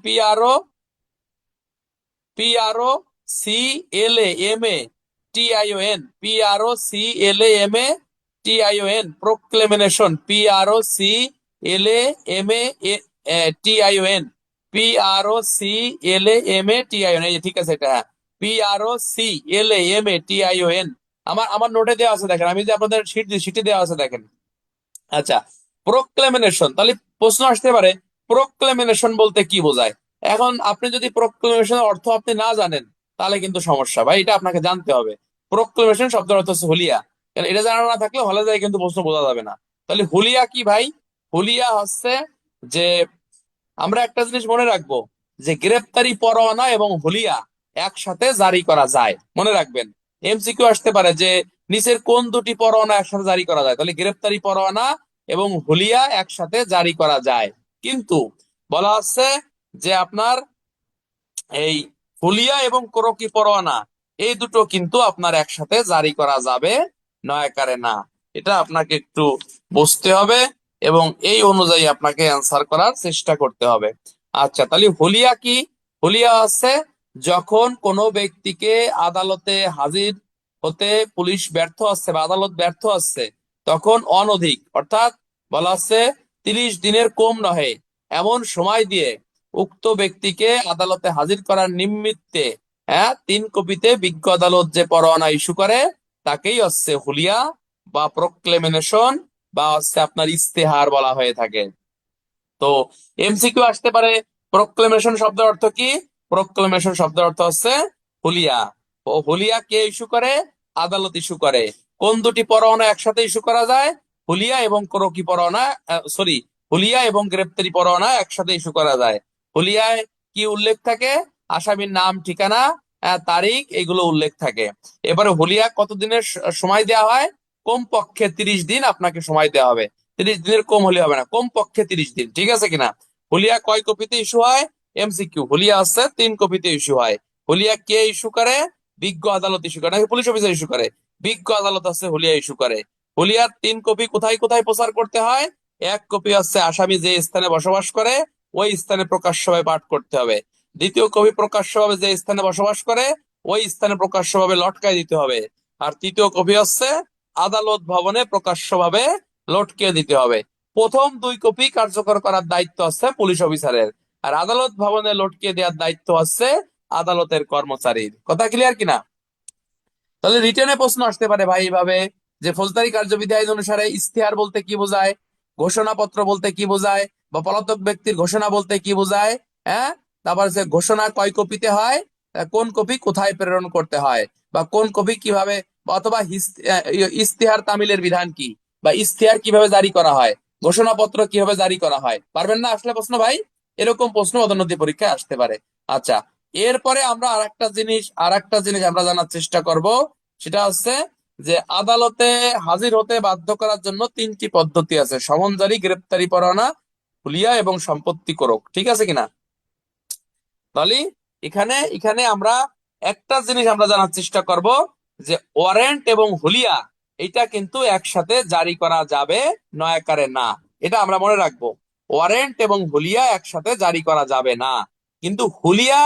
PROCLAMATION, প্রোক্লেমিনেশন, PROCLAMATION, এই যে ঠিক আছে, এটা PROCLAMATION। আমার নোটে দেওয়া আছে, দেখেন। আমি যে আপনাদের শিটে দেওয়া আছে, দেখেন। আচ্ছা, প্রোক্লেমিনেশন, তাহলে প্রশ্ন আসতে পারে প্রোক্লেমিনেশন বলতে কি বোঝায়। এখন আপনি যদি প্রোক্লেমিনেশনের অর্থ আপনি না জানেন, তাহলে কিন্তু সমস্যা ভাই, এটা আপনাকে জানতে হবে। প্রোক্লেমিনেশন শব্দের অর্থ হচ্ছে হুলিয়া। কারণ এটা জানা না থাকলে হলে যায় কিন্তু প্রশ্ন বোঝা যাবে না। তাহলে হুলিয়া কি ভাই? হুলিয়া হচ্ছে যে, আমরা একটা জিনিস মনে রাখবো যে গ্রেপ্তারি পরোয়ানা এবং হুলিয়া একসাথে জারি করা যায়, মনে রাখবেন। এমসিকিউ আসতে পারে যে নিচের কোন দুটি পরোয়ানা একসাথে জারি করা যায়, তাহলে গ্রেপ্তারি পরোয়ানা এবং হুলিয়া একসাথে জারি করা যায়। কিন্তু বলা হচ্ছে যে আপনার এই হুলিয়া এবং কোরকি পরোয়ানা এই দুটো কিন্তু আপনার একসাথে জারি করা যাবে নয়াকারে না। এটা আপনাকে একটু বুঝতে হবে এবং এই অনুযায়ী আপনাকে অ্যান্সার করার চেষ্টা করতে হবে। আচ্ছা, তাহলে হুলিয়া কি? হুলিয়া আছে যখন কোনো ব্যক্তিকে আদালতে হাজির হতে পুলিশ ব্যর্থ হচ্ছে বা আদালত ব্যর্থ হচ্ছে, তখন অনধিক অর্থাৎ বলা হচ্ছে 30 দিনের কম নহে এমন সময় দিয়ে উক্ত ব্যক্তিকে আদালতে হাজির করার নিমিত্তে 3 কপিতে বিজ্ঞ আদালত যে পরোয়ানা ইস্যু করে তাকেই হচ্ছে হুলিয়া বা প্রোক্লেমেশন বা হচ্ছে আপনার ইস্তেহার বলা হয়ে থাকে। তো এমসিকিউ আসতে পারে, প্রোক্লেমেশন শব্দের অর্থ কি? প্রোক্লেমেশন শব্দের অর্থ হচ্ছে হুলিয়া। ও হুলিয়া কে ইস্যু করে? আদালত ইস্যু করে। কোন দুটি পরোয়ানা একসাথে ইস্যু করা যায়? হুলিয়া এবং কোরকি পরোয়ানা, সরি, হুলিয়া এবং গ্রেপ্তারি পরোয়ানা একসাথে ইস্যু করা যায়। হুলিয়ায় কি উল্লেখ থাকে? আসামির নাম, ঠিকানা, তারিখ, এগুলো উল্লেখ থাকে। এবারে হুলিয়া কতদিনের সময় দেওয়া হয়? কমপক্ষে 30 দিন আপনাকে সময় দেওয়া হবে। 30 দিনের কম হলে হবে না, কমপক্ষে 30 দিন, ঠিক আছে কিনা? হুলিয়া কয় কপিতে ইস্যু হয়? এমসিকিউ, হুলিয়া আছে 3 কপিতে ইস্যু হয়। হুলিয়া কে ইস্যু করে? বিজ্ঞ আদালত ইস্যু করে নাকি পুলিশ অফিসার ইস্যু করে? বিজ্ঞ আদালত আছে হুলিয়া ইস্যু করে। হুলিয়ার 3 কপি কোথায় কোথায় প্রচার করতে হয়? 1 কপি হচ্ছে আসামি যে স্থানে বসবাস করে ওই স্থানে প্রকাশ্যভাবে পাঠ করতে হবে। 2য় কপি প্রকাশ্যভাবে যে স্থানে বসবাস করে ওই স্থানে প্রকাশ্যভাবে লটকায় দিতে হবে। আর 3য় কপি হচ্ছে আদালত ভবনে প্রকাশ্যভাবে লটকে দিতে হবে। প্রথম 2 কপি কার্যকর করার দায়িত্ব আছে পুলিশ অফিসারের, আর আদালত ভবনে লটকে দেওয়ার দায়িত্ব আছে আদালতের কর্মচারীর। কথা ক্লিয়ার কিনা? তাহলে রিটেনে প্রশ্ন আসতে পারে ভাই এইভাবে যে ফৌজদারি কার্যবিধি আইন অনুসারে ইস্তেহার বলতে কি বোঝায়, ঘোষণাপত্র বলতে কি বোঝায়, বা পলাতক ব্যক্তির ঘোষণা বলতে কি বোঝায়। হ্যাঁ, তারপর যে ঘোষণা কয় কপিতে হয়, কোন কপি কোথায় প্রেরণ করতে হয়, বা কোন কপি কিভাবে, অথবা ইস্তেহার তামিলের বিধান কি, বা ইস্তেহার কিভাবে জারি করা হয়, ঘোষণাপত্র কিভাবে জারি করা হয়। পারবেন না আসলে প্রশ্ন ভাই? এরকম প্রশ্ন পদোন্নতি পরীক্ষায় আসতে পারে। আচ্ছা, এরপরে আমরা আর একটা জিনিস আমরা জানার চেষ্টা করব। সেটা হচ্ছে যে আদালতে হাজির হতে বাধ্য করার জন্য 3টি পদ্ধতি আছে: সমন জারি, গ্রেপ্তারি পরোয়ানা, হুলিয়া এবং সম্পত্তি কোরক, ঠিক আছে কিনা? তাহলে এখানে এখানে আমরা একটা জিনিস আমরা জানার চেষ্টা করব যে ওয়ারেন্ট এবং হুলিয়া এটা কিন্তু একসাথে জারি করা যাবে নয়াকারে না। এটা আমরা মনে রাখবো, ওয়ারেন্ট এবং হুলিয়া একসাথে জারি করা যাবে না, কিন্তু হুলিয়া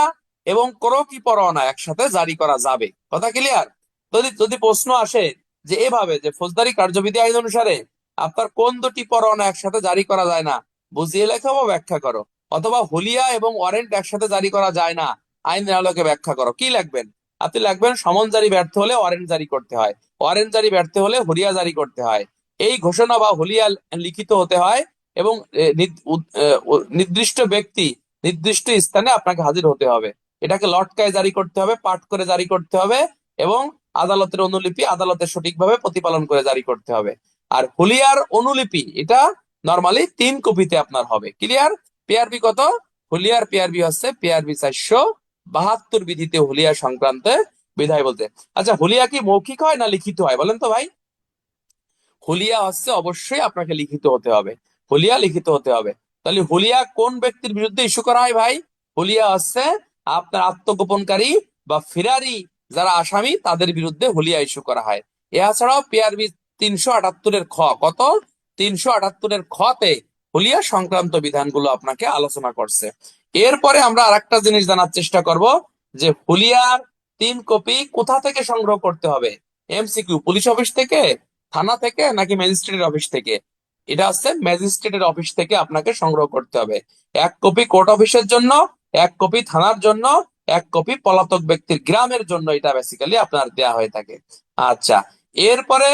এবং কোরকি পরোয়ানা একসাথে জারি করা যাবে। কথা ক্লিয়ার? যদি যদি প্রশ্ন আসে যে এভাবে যে ফৌজদারি কার্যবিধি আইন অনুসারে আপনার কোন দুটি পরোয়ানা একসাথে জারি করা যায় না, বুঝিয়ে লেখো বা ব্যাখ্যা করো, অথবা হুলিয়া এবং ওয়ারেন্ট একসাথে জারি করা যায় না, আইনের আলোকে ব্যাখ্যা করো, কি লিখবেন? আপনি লিখবেন সমন জারি ব্যর্থ হলে ওয়ারেন্ট জারি করতে হয়, ওয়ারেন্ট জারি ব্যর্থ হলে হুলিয়া জারি করতে হয়। এই ঘোষণা বা হুলিয়া লিখিত হতে হয় এবং নির্দিষ্ট ব্যক্তি নির্দিষ্ট স্থানে আপনাকে হাজির হতে হবে। এটাকে লটকায় জারি করতে হবে, পাঠ করে জারি করতে হবে এবং আদালতের অনুলিপি আদালতে সঠিকভাবে প্রতিপালন করে জারি করতে হবে। আর হুলিয়ার অনুলিপি এটা নরমালি 3 কপিতে আপনার হবে। ক্লিয়ার? পিআরবি কত? হুলিয়ার পিআরবি হচ্ছে পিআরবি 472 বিধিতে হুলিয়া সংক্রান্ত বিধায় বলতে। আচ্ছা, হুলিয়া কি মৌখিক হয় না লিখিত হয় বলেন তো ভাই? হুলিয়া হচ্ছে অবশ্যই আপনাকে লিখিত হতে হবে, হুলিয়া লিখিত হতে হবে। তাহলে হুলিয়া কোন ব্যক্তির বিরুদ্ধে ইস্যু করা হয় ভাই? হুলিয়া হচ্ছে আপনার আত্মগোপনকারী বা ফিরারি যারা আসামি তাদের বিরুদ্ধে হুলিয়া ইস্যু করা হয়। এছাড়াও পিআরবি 378-এর খ, কত? 378-এর খতে হুলিয়া সংক্রান্ত বিধানগুলো আপনাকে আলোচনা করছে। এরপরে আমরা আরেকটা জিনিস জানার চেষ্টা করব যে হুলিয়ার 3 কপি কোথা থেকে সংগ্রহ করতে হবে। এমসিকিউ, পুলিশ অফিস থেকে, থানা থেকে, নাকি ম্যাজিস্ট্রেটের অফিস থেকে? এটা হচ্ছে ম্যাজিস্ট্রেটের অফিস থেকে আপনাকে সংগ্রহ করতে হবে। 1 কপি কোর্ট অফিসের জন্য, 1 কপি থানার জন্য, 1 কপি পলাতক ব্যক্তির গ্রামের জন্য, এটা বেসিক্যালি আপনার দেয়া হয়ে থাকে। আচ্ছা, এরপরে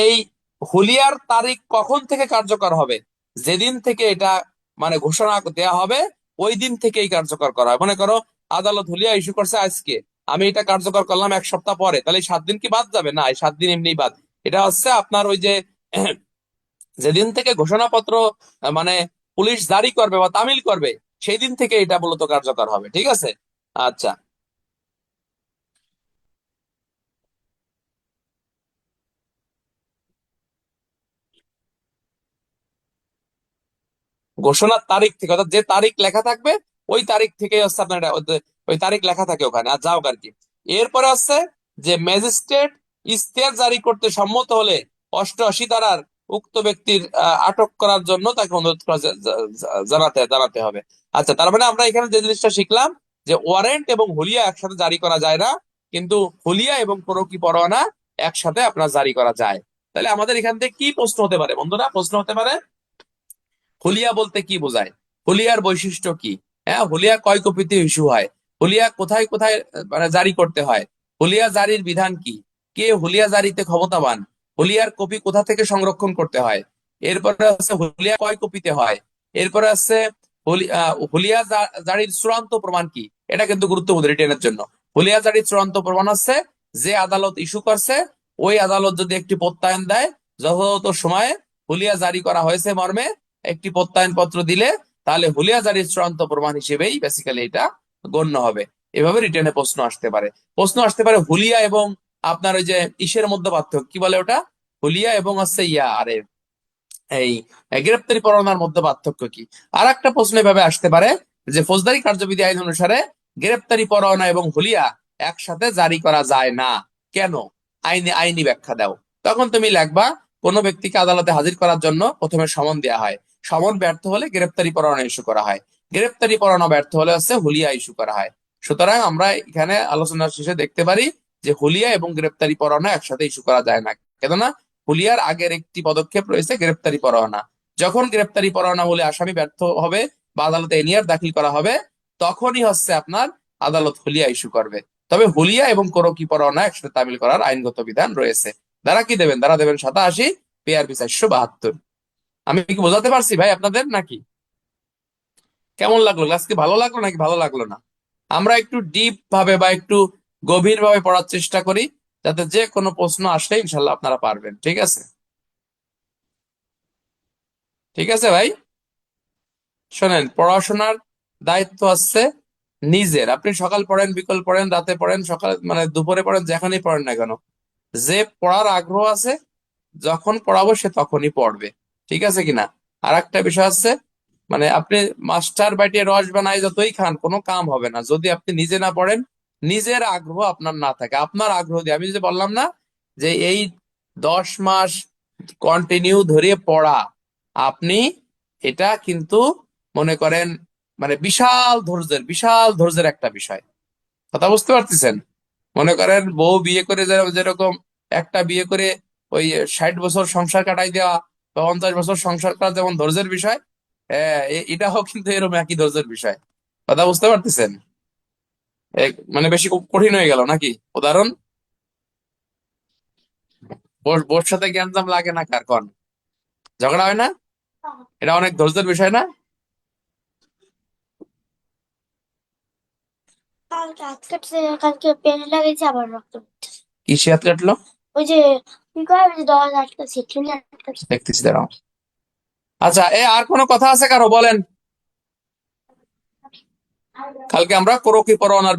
এই হুলিয়ার তারিখ কখন থেকে কার্যকর হবে? যেদিন থেকে এটা মানে ঘোষণা দেয়া হবে ওই দিন থেকেই কার্যকর করা হয়। মনে করো আদালত হুলিয়া ইস্যু করছে আজকে, আমি এটা কার্যকর করলাম 1 সপ্তাহ পরে, তাহলে 7 দিন কি বাদ যাবে? না, এই 7 দিন এমনি বাদ। এটা হচ্ছে আপনার ওই যে যেদিন থেকে ঘোষণাপত্র মানে পুলিশ জারি করবে বা তামিল করবে সেই দিন থেকে এটা মূলত কার্যকর হবে, ঠিক আছে? আচ্ছা, ঘোষণার তারিখ থেকে, অর্থাৎ যে তারিখ লেখা থাকবে ওই তারিখ থেকে হচ্ছে আপনার ওই তারিখ লেখা থাকে ওখানে, আর যাও আর কি। এরপরে হচ্ছে যে ম্যাজিস্ট্রেট ইশতেহার জারি করতে সম্মত হলে 88 ধারার উক্ত ব্যক্তির আটক করার জন্য তাকে অনুরোধ জানাতে জানাতে হবে। আচ্ছা, তার মানে আমরা এখানে যে জিনিসটা শিখলাম যে ওয়ারেন্ট এবং হুলিয়া একসাথে জারি করা যায় না, কিন্তু হুলিয়া এবং প্রোকি পরোয়ানা একসাথে আপনার জারি করা যায়। তাহলে আমাদের এখান থেকে কি প্রশ্ন হতে পারে বন্ধুরা? প্রশ্ন হতে পারে হুলিয়া বলতে কি বোঝায়, হুলিয়ার বৈশিষ্ট্য কি, হ্যাঁ, হুলিয়া কয় কপিতে ইস্যু হয়, হুলিয়া কোথায় কোথায় মানে জারি করতে হয়, হুলিয়া জারির বিধান কি, কে হুলিয়া জারিতে ক্ষমতাবান, হুলিয়ার কপি কোথা থেকে সংরক্ষণ করতে হয়, এরপরে আছে হুলিয়া কয় কপিতে হয়, এরপরে আছে হুলিয়া জারির চূড়ান্ত প্রমাণ কি। এটা কিন্তু গুরুত্বপূর্ণ রিটেনের জন্য। হুলিয়া জারির চূড়ান্ত প্রমাণ আছে যে আদালত ইস্যু করছে ওই আদালত যদি একটি প্রত্যয়ন দেয়, যথাযথ সময়ে হুলিয়া জারি করা হয়েছে মর্মে একটি প্রত্যয়ন পত্র দিলে, তাহলে হুলিয়া জারির চূড়ান্ত প্রমাণ হিসেবেই বেসিক্যালি এটা গণ্য হবে। এভাবে রিটেনে প্রশ্ন আসতে পারে। প্রশ্ন আসতে পারে হুলিয়া এবং আপনার ওই যে ইসের মধ্যে পার্থক্য কি বলে ওটা, হুলিয়া এবং হচ্ছে আরে এই গ্রেপ্তারি পরোয়ানার মধ্যে পার্থক্য কি। আর একটা প্রশ্ন এভাবে আসতে পারে যে ফৌজদারি কার্যবিধি আইন অনুসারে গ্রেপ্তারি পরোয়ানা এবং হুলিয়া একসাথে জারি করা যায় না, কেন? আইনি ব্যাখ্যা দাও। তখন তুমি লিখবা কোনো ব্যক্তিকে আদালতে হাজির করার জন্য প্রথমে সমন দেওয়া হয়, সমন ব্যর্থ হলে গ্রেপ্তারি পরোয়ানা ইস্যু করা হয়, গ্রেপ্তারি পরোয়ানা ব্যর্থ হলে হচ্ছে হুলিয়া ইস্যু করা হয়। সুতরাং আমরা এখানে আলোচনার শেষে দেখতে পারি যে হুলিয়া এবং গ্রেপ্তারি পরোয়ানা একসাথে ইস্যু করা যায় না, কেননা হুলিয়ার আগের একটি পদক্ষেপ রয়েছে গ্রেপ্তারি পরোয়ানা। যখন গ্রেপ্তারি পরোয়ানা বলে আসামি ব্যর্থ হবে বা আদালতে এনিয়ার দাখিল করা হবে, তখনই হচ্ছে আপনার আদালত হুলিয়া ইস্যু করবে। তবে হুলিয়া এবং কোরকি পরোয়ানা একসাথে তামিল করার আইনগত বিধান রয়েছে। দ্বারা কি দেবেন? দ্বারা দেবেন 87, পেয়ারবি 472। আমি কি বোঝাতে পারছি ভাই আপনাদের নাকি? কেমন লাগলো আজকে? ভালো লাগলো নাকি ভালো লাগলো না? আমরা একটু ডিপ ভাবে বা একটু গভীর ভাবে পড়ার চেষ্টা করি, যাতে যে কোনো প্রশ্ন আসলে ইনশাল্লাহ আপনারা পারবেন। ঠিক আছে? ঠিক আছে ভাই, শোনেন, পড়াশোনার দায়িত্ব আছে নিজের। আপনি সকাল পড়েন, বিকাল পড়েন, রাতে পড়েন, সকাল মানে দুপুরে পড়েন, যেখানেই পড়েন না কেন, যে পড়ার আগ্রহ আছে যখন পড়াবো সে তখনই পড়বে। ঠিক আছে কিনা? আর একটা বিষয় আছে, মানে আপনি মাস্টার বাটিয়ে রস বানাই যতই খান কোনো কাম হবে না যদি আপনি নিজে না পড়েন, নিজের আগ্রহ আপনার না থাকে। আপনার আগ্রহ দিয়ে, আমি যে বললাম না যে এই 10 মাস কন্টিনিউ ধরে পড়া, আপনি এটা কিন্তু মনে করেন মানে বিশাল ধৈর্যের একটা বিষয়। কথা বুঝতে পারতেছেন? মনে করেন বউ বিয়ে করে যেরকম একটা বিয়ে করে ওই 60 বছর সংসার কাটাই দেওয়া বা 50 বছর সংসার করা যেমন ধৈর্যের বিষয়, এটাও কিন্তু এরকম একই ধৈর্যের বিষয়। কথা বুঝতে পারতেছেন? মানে বেশি কঠিন হয়ে গেল নাকি উদাহরণ? বোর সাথে জ্ঞানজাম লাগে না কার কন? ঝগড়া হয় না? এটা অনেক ধৈর্যের বিষয় না? কালকে হাত কাটছে, কালকে পেন লাগিয়েছে আবার রক্ত পড়তেছে। কি সে হাত কাটলো? ওই যে কি করে, ওই যে দরজা আটকাছে, ট্রেনে আটকাছে। দেখতেছি, দাঁড়াও। আচ্ছা, আর কোনো কথা আছে কারো? বলেন। কালকে আমরা কোরকি পরোয়ানার